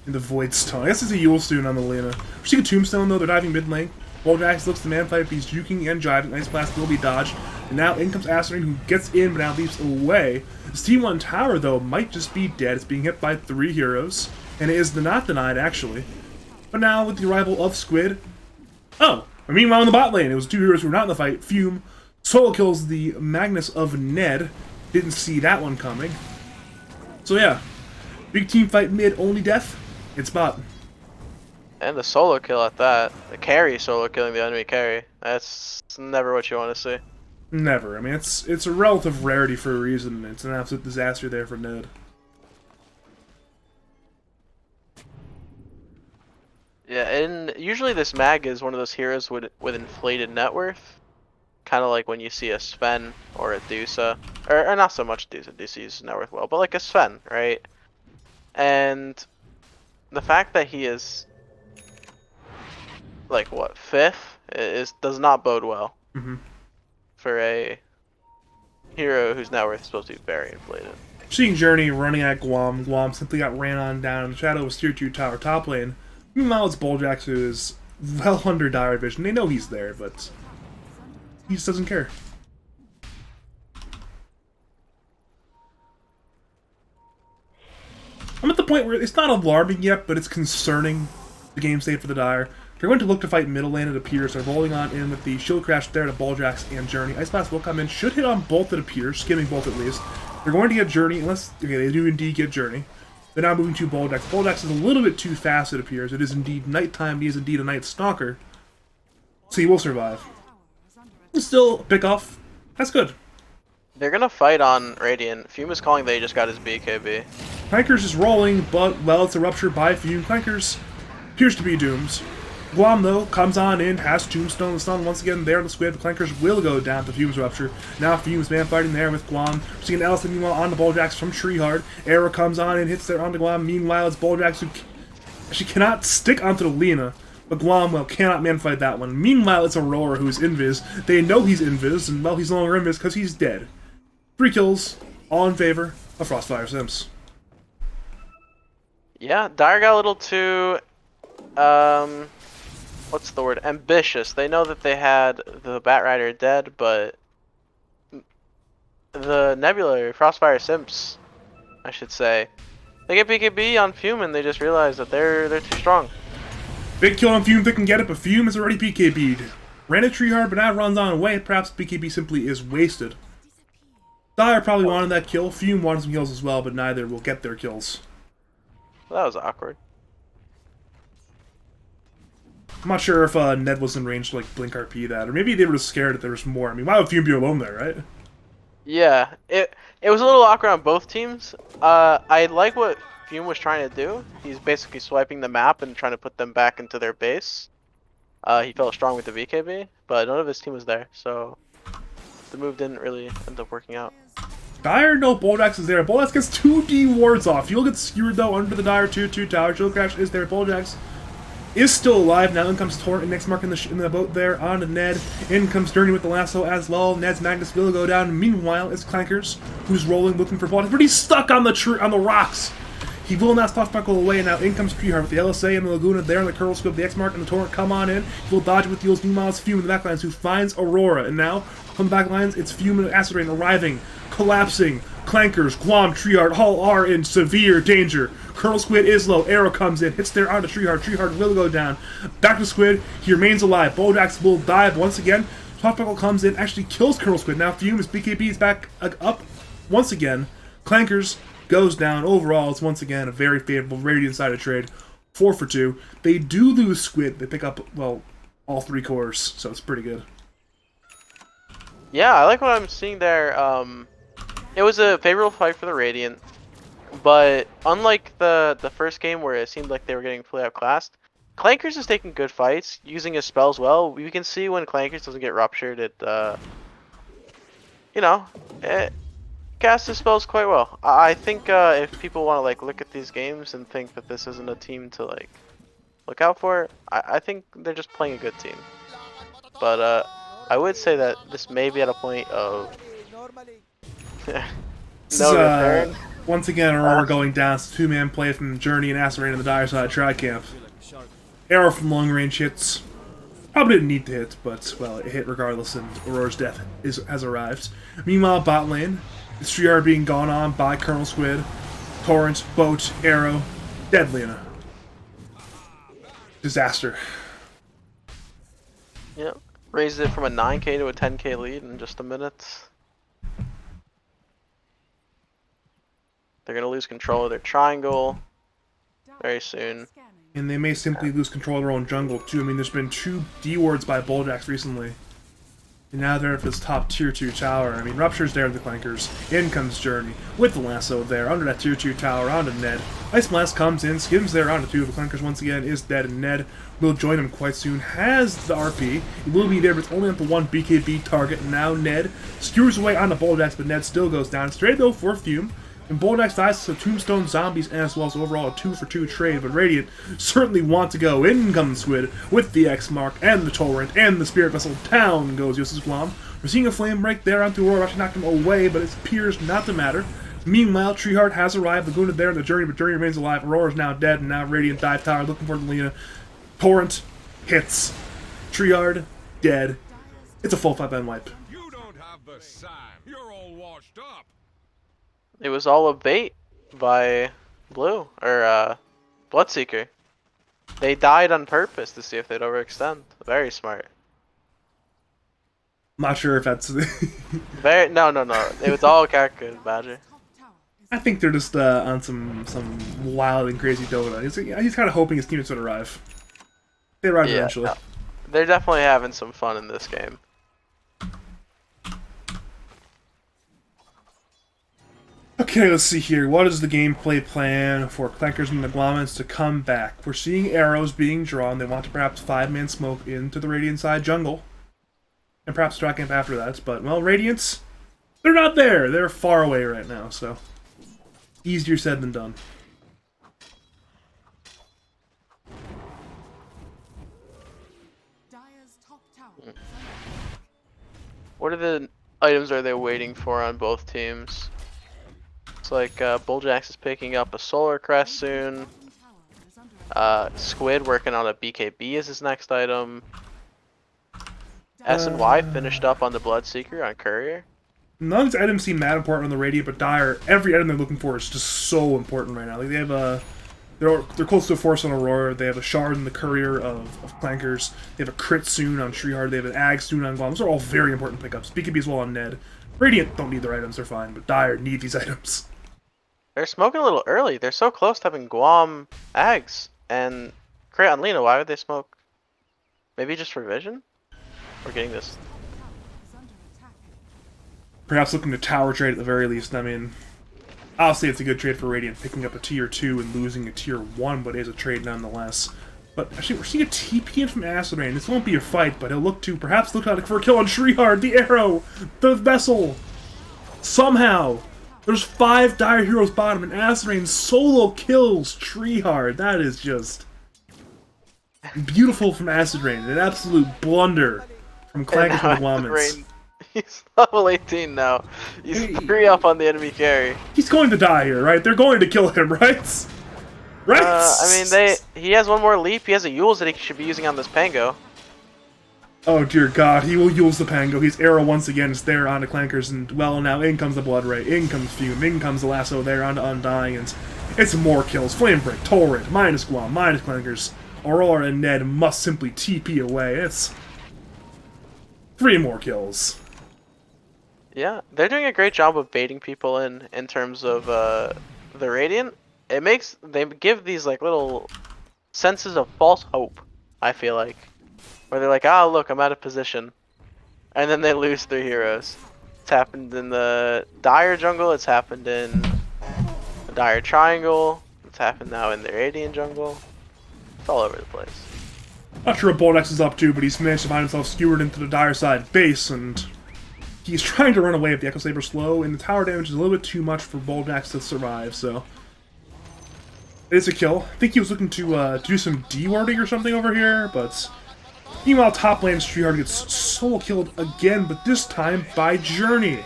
In the Void Stone. I guess it's a Yule Stone on the Lena. We're seeing a Tombstone though, they're diving mid lane. Boljax looks to man fight, he's juking and driving. Nice blast will be dodged. And now in comes Asterine, who gets in but now leaps away. This T1 tower though might just be dead. It's being hit by 3 heroes. And it is not denied actually. But now with the arrival of Squid. Oh! And meanwhile in the bot lane, it was 2 heroes who were not in the fight. Fume solo kills the Magnus of Ned. Didn't see that one coming. So yeah. Big team fight mid, only death. It's bot. And the solo kill at that. The carry solo killing the enemy carry. That's never what you want to see. Never. I mean, it's a relative rarity for a reason. It's an absolute disaster there for Ned. Yeah, and usually this mag is one of those heroes with inflated net worth. Kind of like when you see a Sven or a Dusa. Or not so much Dusa. Dusa uses net worth well, but like a Sven, right? And the fact that he is like what 5th does not bode well for a hero whose net worth is supposed to be very inflated. Seeing Journey running at Guam. Guam simply got ran on down in the shadow of tier 2 tower top lane. Meanwhile, it's Boljax who is well under dire vision. They know he's there, but he just doesn't care. I'm at the point where it's not alarming yet, but it's concerning the game state for the Dire. They're going to look to fight middle lane, it appears. They're rolling on in with the shield crash there to Boljax and Journey. Ice Blast will come in, should hit on both, it appears, skimming both at least. They're going to get Journey, unless, okay, they do indeed get Journey. They're now moving to Boljax. Boljax is a little bit too fast, it appears. It is indeed nighttime, he is indeed a Night Stalker. So he will survive. Still, pick off. That's good. They're gonna fight on Radiant. Fume is calling that he just got his BKB. Clankers is rolling, but, well, it's a rupture by Fume. Clankers appears to be doomed. Guam, though, comes on in, has Tombstone, the stun once again there on the Squid. The Clankers will go down to Fume's rupture. Now Fume's man fighting there with Guam. We're seeing Ellison, meanwhile, on the Boljax from Treehard. Arrow comes on and hits there onto Guam. Meanwhile, it's Boljax who actually cannot stick onto the Lena. But Guam, well, cannot man-fight that one. Meanwhile, it's Aurora who's invis. They know he's invis, and, well, he's no longer invis because he's dead. 3 kills, all in favor of Frostfire Simps. Yeah, Dire got a little too, what's the word? Ambitious. They know that they had the Bat Rider dead, but the Nebula, Frostfire Simps, I should say, they get BKB on Fume and they just realize that they're too strong. Big kill on Fume if they can get it, but Fume is already BKB'd. Ran a Treehard, but now runs on away. Perhaps BKB simply is wasted. Dire probably wanted that kill. Fume wanted some kills as well, but neither will get their kills. That was awkward. I'm not sure if Ned was in range to like blink RP that, or maybe they were just scared that there was more. I mean, why would Fume be alone there, right? Yeah, it was a little awkward on both teams. I like what Fume was trying to do. He's basically swiping the map and trying to put them back into their base. He felt strong with the VKB, but none of his team was there, so the move didn't really end up working out. Dire, no, Boljax is there. Boljax gets 2D wards off. You'll get skewered though under the Dire 2-2 tower. Shield Crash is there. Boljax is still alive. Now in comes Torrent and next mark in the boat there on to Ned. In comes Journey with the lasso as well. Ned's Magnus will go down. Meanwhile, it's Clankers who's rolling looking for Boljax, but he's stuck on the rocks. He will not stop buckle away, and now in comes Treehard with the LSA and the Laguna there on the curl scope. The X-Mark and the Torrent come on in. He will dodge with deals. Meanwhile, it's Fume in the backlines who finds Aurora. And now, from the backlines, it's Fume and Acidane arriving, collapsing. Clankers, Guam, Treehard, all are in severe danger. Colonel Squid is low. Arrow comes in, hits there onto Treehard. Treehard will go down. Back to Squid. He remains alive. Boljax will dive once again. Softbuckle comes in, actually kills Colonel Squid. Now Fume, his BKB is back up once again. Clankers goes down. Overall, it's once again a very favorable Radiant-sided trade. 4 for 2. They do lose Squid. They pick up, well, all 3 cores, so it's pretty good. Yeah, I like what I'm seeing there. It was a favorable fight for the Radiant. But unlike the first game where it seemed like they were getting fully outclassed, Clankers is taking good fights, using his spells well. We can see when Clankers doesn't get ruptured, it you know, it casts his spells quite well. I think if people want to like look at these games and think that this isn't a team to like look out for, I think they're just playing a good team. But I would say that this may be at a point of This no is, return. once again, Aurora going down. It's a two-man play from Journey and Acerain in the dire side tri-camp. Arrow from long range hits. Probably didn't need to hit, but, well, it hit regardless, and Aurora's death has arrived. Meanwhile, bot lane, the Triard being gone on by Colonel Squid, Torrent, Boat, Arrow, dead Lena. Disaster. Yep. Raises it from a 9k to a 10k lead in just a minute. They're going to lose control of their triangle very soon. And they may simply lose control of their own jungle, too. I mean, there's been 2 D-wards by Bulljax recently. And now they're at this top tier 2 tower. I mean, Rupture's there with the Clankers. In comes Journey, with the Lasso there, under that tier 2 tower, onto Ned. Ice Blast comes in, skims there onto 2 of the Clankers once again, is dead, and Ned will join him quite soon. Has the RP, he will be there, but it's only on the 1 BKB target. And now Ned skewers away onto Bulljax, but Ned still goes down. Straight though for Fume. And Bulljax dies to Tombstone Zombies as well, so overall a 2-for-2 trade, but Radiant certainly want to go. In comes Squid with the X Mark and the Torrent and the Spirit Vessel. Down goes Yosef's Guam. We're seeing a flame break there onto Aurora, actually knocked him away, but it appears not to matter. Meanwhile, Treeheart has arrived, Laguna there in the Journey, but Journey remains alive. Aurora's now dead, and now Radiant dive tower looking for Lena. Torrent hits. Treeheart dead. It's a full 5-man wipe. You don't have the Sam. You're all washed up. It was all a bait by Blue, or Bloodseeker. They died on purpose to see if they'd overextend. Very smart. Not sure if that's... No. It was all calculated, Badger. I think they're just on some wild and crazy Dota. He's kind of hoping his teammates would arrive. They arrive eventually. No. They're definitely having some fun in this game. Okay, let's see here. What is the gameplay plan for Clankers and the Glomans to come back? We're seeing arrows being drawn. They want to perhaps 5-man smoke into the Radiant side jungle. And perhaps track camp after that. But, well, Radiants, they're not there. They're far away right now, so easier said than done. What are the items are they waiting for on both teams? It's like Bulljax is picking up a Solar Crest soon. Squid working on a BKB as his next item. S&Y finished up on the Bloodseeker on Courier. None of these items seem that important on the Radiant, but Dire, every item they're looking for is just so important right now. Like, they have a... They're close to a Force on Aurora, they have a Shard in the Courier of Clankers, they have a Crit soon on Treeheart, they have an Ag soon on Glom. Those are all very important pickups. BKB as well on Ned. Radiant don't need their items, they're fine, but Dire need these items. They're smoking a little early. They're so close to having Guam Ags and Crit on Lena. Why would they smoke? Maybe just for vision? We're getting this. Perhaps looking to tower trade at the very least. I mean, obviously it's a good trade for Radiant, picking up a tier 2 and losing a tier 1, but it is a trade nonetheless. But actually, we're seeing a TP in from Acerain. This won't be a fight, but he'll perhaps look out for a kill on Treeheart, the Arrow, the Vessel. Somehow, there's 5 Dire Heroes bottom, and Acerain solo kills Treeheart. That is just beautiful from Acerain. An absolute blunder from Clankers and the Glomans. He's level 18 now. He's 3 up on the enemy carry. He's going to die here, right? They're going to kill him, right? Right? I mean, he has one more leap. He has a Yules that he should be using on this Pango. Oh dear God, he will use the Pango. His arrow once again is there onto Clankers, and well, now in comes the Blood Ray, in comes Fume, in comes the Lasso there onto Undying, and it's more kills. Flame Break, Torrent, minus Guam, minus Clankers. Aurora and Ned must simply TP away. It's 3 more kills. Yeah, they're doing a great job of baiting people in terms of the Radiant. They give these like little senses of false hope, I feel like. Where they're like, oh look, I'm out of position. And then they lose 3 heroes. It's happened in the Dire jungle, it's happened in A dire triangle. It's happened now in the Radiant jungle. It's all over the place. Not sure what Boldex is up to, but he's managed to find himself skewered into the dire side base, and he's trying to run away with the Echo Saber slow, and the tower damage is a little bit too much for Boldex to survive, so it's a kill. I think he was looking to do some D-warding or something over here, but meanwhile, top lane Treehard gets solo killed again, but this time by Journey.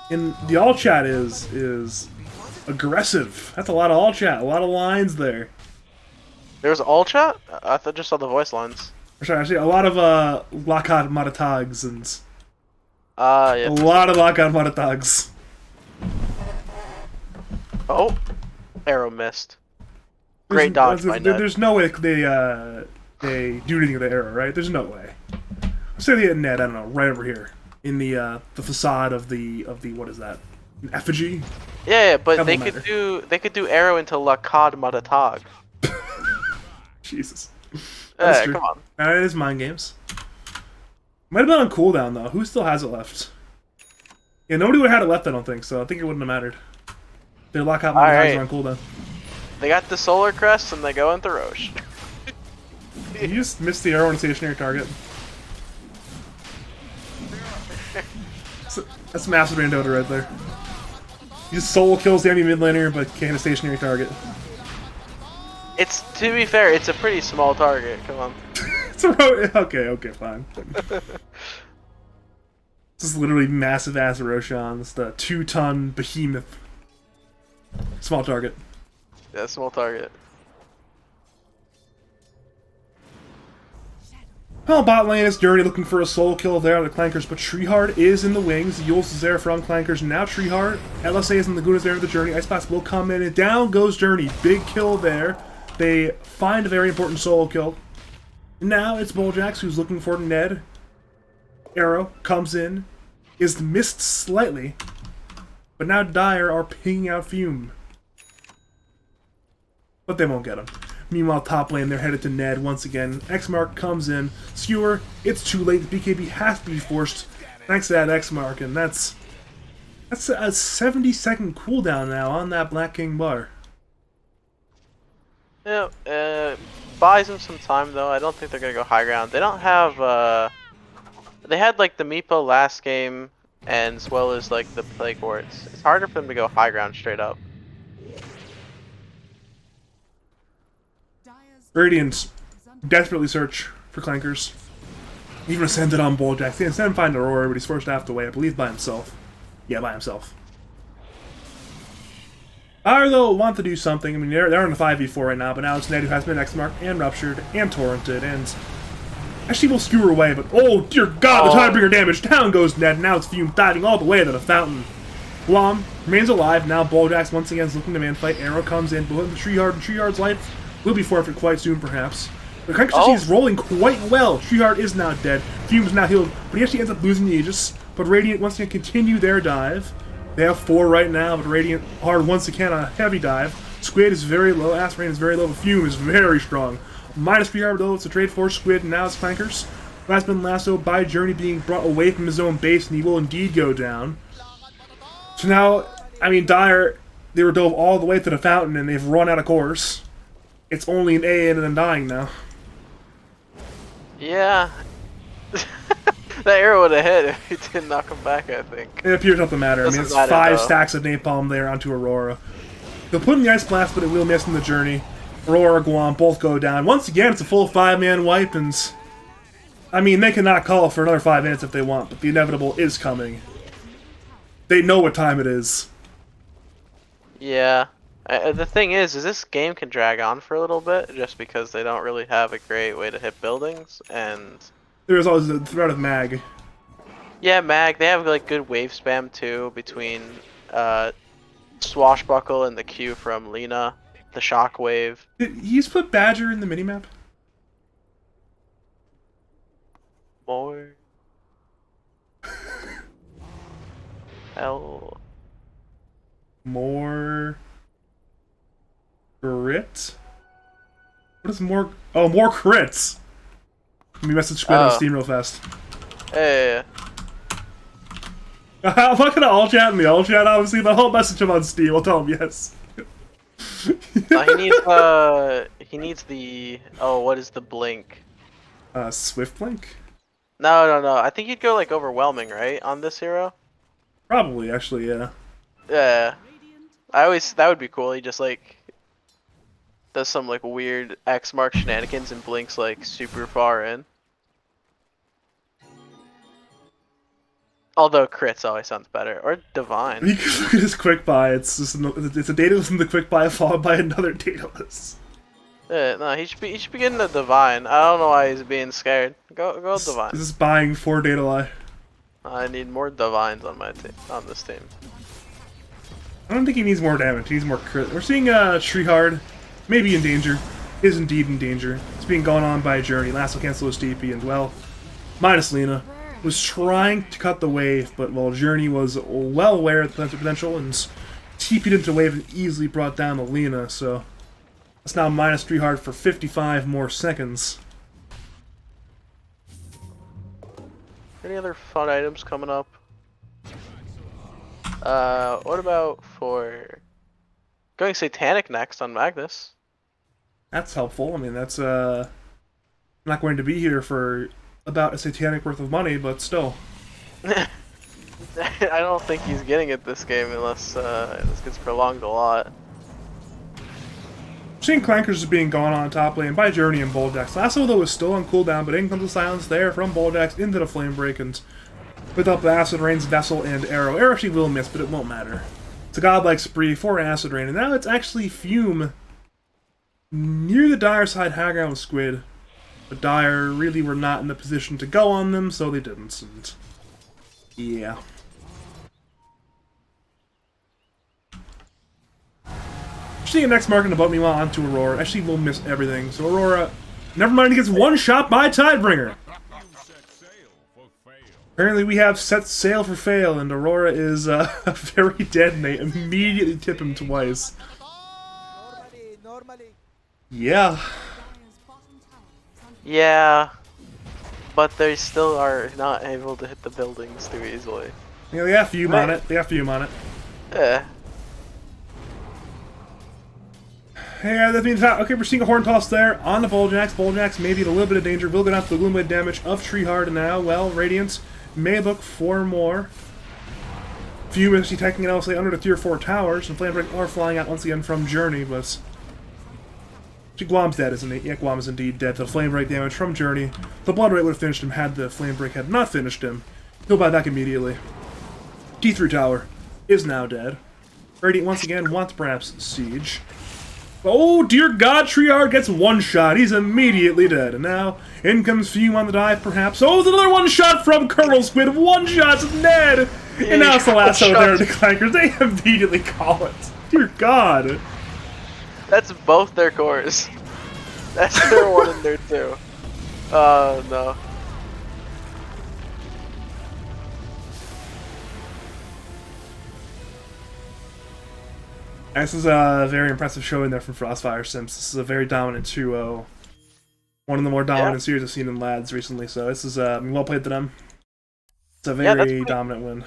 And the all chat is aggressive. That's a lot of all chat, a lot of lines there. There's all chat? I just saw the voice lines. Sorry, actually, a lot of Lockout Matatags and Yeah. a lot of Lockout Matatags. Oh, arrow missed. Great dodge by Ned. There's no way they do anything with the arrow, right? There's no way. Let's say they hit Ned, I don't know, right over here in the facade of the what is that? An effigy? Yeah, but Double they matter. could do arrow into Lakad Matatag. Jesus. That's true. Come on. It is mind games. Might have been on cooldown though. Who still has it left? Yeah, nobody would have had it left, I don't think, so I think it wouldn't have mattered. They lock out my guys on cooldown. They got the solar crest and they go into Roche. You just missed the arrow on a stationary target. That's massive Randota right there. He just solo kills the enemy mid laner, but can't hit a stationary target. It's, to be fair, it's a pretty small target. Come on. It's a okay, fine. This is literally massive ass Roshan. It's the 2-ton behemoth. Small target. Yeah, small target. Well, bot lane is Journey looking for a solo kill there on the Clankers, but Treehard is in the wings. Yules is there from Clankers. Now Treehard. LSA is in the Gunas there with the Journey. Icebox will come in, and down goes Journey. Big kill there. They find a very important solo kill. Now it's Boljax who's looking for Ned. Arrow comes in, is missed slightly, but now Dire are pinging out Fume. But they won't get him. Meanwhile, top lane, they're headed to Ned once again. X-Mark comes in. Skewer, it's too late. The BKB has to be forced thanks to that X-Mark, and that's a 70-second cooldown now on that Black King bar. Yeah, buys them some time though. I don't think they're gonna go high ground. They don't have, they had like the Meepo last game, and as well as like the Plague Wards. It's harder for them to go high ground straight up. Radiant desperately search for Clankers. Even ascended on Boljax. They instead find Aurora, but he's forced to have to wait, I believe, by himself. Yeah, by himself. Fire, though, want to do something. I mean, they're in the 5v4 right now, but now it's Ned who has been X-Marked and Ruptured and Torrented, and actually will skewer away, but oh, dear God, the Tidebringer damage. Down goes Ned, and now it's Fume diving all the way to the fountain. Blom remains alive. Now Boljax once again is looking to man fight. Arrow comes in, but Treehard and Treehard's life will be forfeit quite soon, perhaps. The Crank is rolling quite well. Treehard is now dead. Fume's now healed, but he actually ends up losing the Aegis. But Radiant once again continue their dive. They have 4 right now, but Radiant hard once again on a heavy dive. Squid is very low, Aspirain is very low, but Fume is very strong. Minus Treehard though, it's a trade for Squid, and now it's Clankers. Last been lassoed by Journey being brought away from his own base, and he will indeed go down. So now, I mean, Dire, they were dove all the way to the fountain, and they've run out of course. It's only an A and then dying now. Yeah. That arrow would have hit if he didn't knock him back, I think. It appears not to matter. I mean, it's 5 stacks of napalm there onto Aurora. They'll put in the Ice Blast, but it will miss in the Journey. Aurora, Guam both go down. Once again, it's a full 5-man wipe, and I mean, they cannot call for another 5 minutes if they want, but the inevitable is coming. They know what time it is. Yeah. The thing is this game can drag on for a little bit, just because they don't really have a great way to hit buildings, and There's always the threat of Mag. yeah, Mag, they have like good wave spam too, between Swashbuckle and the Q from Lena, the Shockwave. Did he just put Badger in the minimap? More. Hell. More crit? What is more? Oh, more crits! Let me message Squid on Steam real fast. Hey. I'm not gonna all chat in the all chat, obviously, but I'll message him on Steam. I'll tell him yes. He needs the what is the blink? Swift Blink? No. I think you'd go like overwhelming, right, on this hero? Probably, actually, yeah. Yeah. That would be cool. He just like does some like weird X mark shenanigans and blinks like super far in. Although crits always sounds better. Or divine. You can look at his quick buy. It's just it's a dataless in the quick buy followed by another dataless. Yeah, no, he should be getting the divine. I don't know why he's being scared. Go divine. This is buying 4 Datalai. I need more divines on my team, on this team. I don't think he needs more damage. He needs more crit. We're seeing Treehard, maybe in danger, is indeed in danger. It's being gone on by Journey. Lasso cancel his TP, and well, minus Lena was trying to cut the wave, but well, Journey was well aware of the potential and TP'd into the wave and easily brought down the Lena. So that's now minus Treehard for 55 more seconds. Any other fun items coming up? What about for going Satanic next on Magnus? That's helpful. I mean, that's not going to be here for about a Satanic worth of money, but still. I don't think he's getting it this game unless this gets prolonged a lot. Seeing Clankers is being gone on top lane by Journey and Boljax. Lasso, though, is still on cooldown, but in comes the silence there from Boljax into the Flame Break, and with up Acid Rain's Vessel and Arrow. Arrow she will miss, but it won't matter. It's a godlike spree for Acid Rain, and now it's actually Fume near the Dire side high ground with Squid. But Dire really were not in the position to go on them, so they didn't, and yeah. Seeing the next mark in the boat, meanwhile onto Aurora. Actually, will miss everything. So Aurora, never mind, he gets one shot by Tidebringer. Apparently, we have set sail for fail, and Aurora is very dead, and they immediately tip him twice. Yeah. Yeah, but they still are not able to hit the buildings too easily. Yeah, they have Fume on it. They have Fume on it. Yeah. Yeah, that means okay, we're seeing a Horn Toss there on the Voljax. Voljax maybe in a little bit of danger. Will go down to the Gloomblade damage of Treehard now. Well, Radiance may look for more. Fume is actually taking it obviously under the tier 4 towers, and Flame Break are flying out once again from Journey, but Guam's dead, isn't he? Yeah, Guam is indeed dead. The Flame Break damage from Journey. The Blood Rate would have finished him had the Flame Break had not finished him. He'll buy back immediately. T3 tower is now dead. Radiant once again wants perhaps Siege. Oh dear God, Treehard gets one shot. He's immediately dead. And now, in comes Fume on the dive, perhaps. Oh, it's another one shot from Colonel Squid. One shot to Ned. And now it's the lasso there to Clankers. They immediately call it. Dear God. That's both their cores. That's their 1 and their 2. Oh no. This is a very impressive showing there from Frostfire Simps. This is a very dominant 2-0. One of the more dominant series I've seen in Lads recently, so this is well played to them. It's a very dominant win.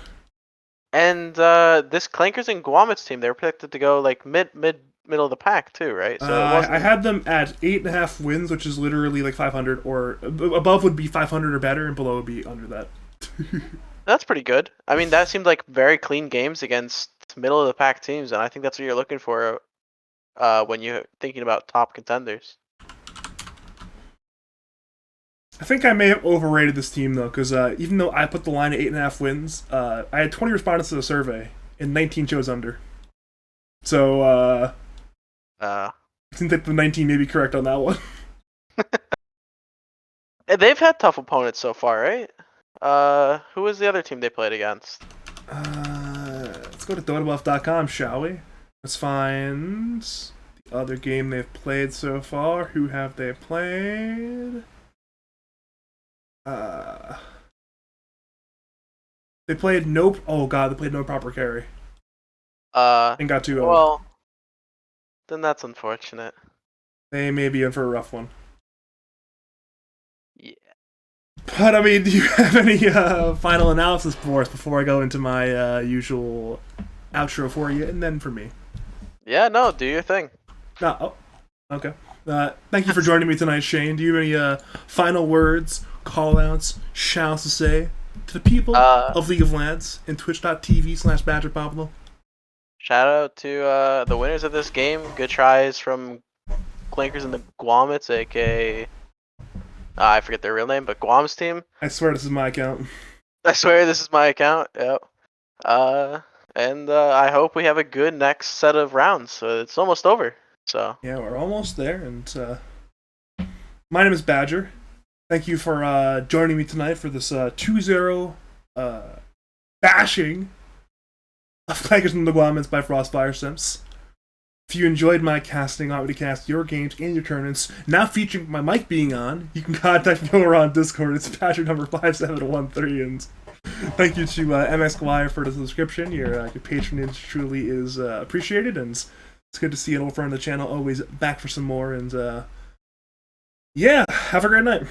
And this Clankers and Guamit's team, they were predicted to go like middle of the pack too, right? So I had them at 8.5 wins, which is literally like 500, or above would be 500 or better, and below would be under that. That's pretty good. I mean, that seemed like very clean games against middle of the pack teams, and I think that's what you're looking for when you're thinking about top contenders. I think I may have overrated this team though, because even though I put the line at 8.5 wins, I had 20 respondents to the survey, and 19 chose under. So I think that the 19 may be correct on that one. They've had tough opponents so far, right? Who was the other team they played against? Let's go to dotabuff.com, shall we? Let's find the other game they've played so far. Who have they played? They played no. Oh god, they played no proper carry. And got 2-0. Well, then that's unfortunate. They may be in for a rough one. Yeah. But, I mean, do you have any final analysis for us before I go into my usual outro for you, and then for me? Yeah, no, do your thing. No, oh, okay. Thank you for joining me tonight, Shane. Do you have any final words, call-outs, shouts to say to the people of League of Lads and twitch.tv/BadgerPablo? Shout out to the winners of this game. Good tries from Clinkers and the Guamets, aka I forget their real name, but Guam's team. I swear this is my account. I swear this is my account. Yep. And I hope we have a good next set of rounds. It's almost over. So Yeah, we're almost there, and my name is Badger. Thank you for joining me tonight for this 2-0 bashing of Clinkers and the Guamets by Frostfire Simps. If you enjoyed my casting, want me to cast your games and your tournaments, now featuring my mic being on, you can contact me over on Discord. It's Badger number 5713, and thank you to MX Squire for the subscription. Your patronage truly is appreciated, and it's good to see an old friend of the channel always back for some more. And yeah, have a great night.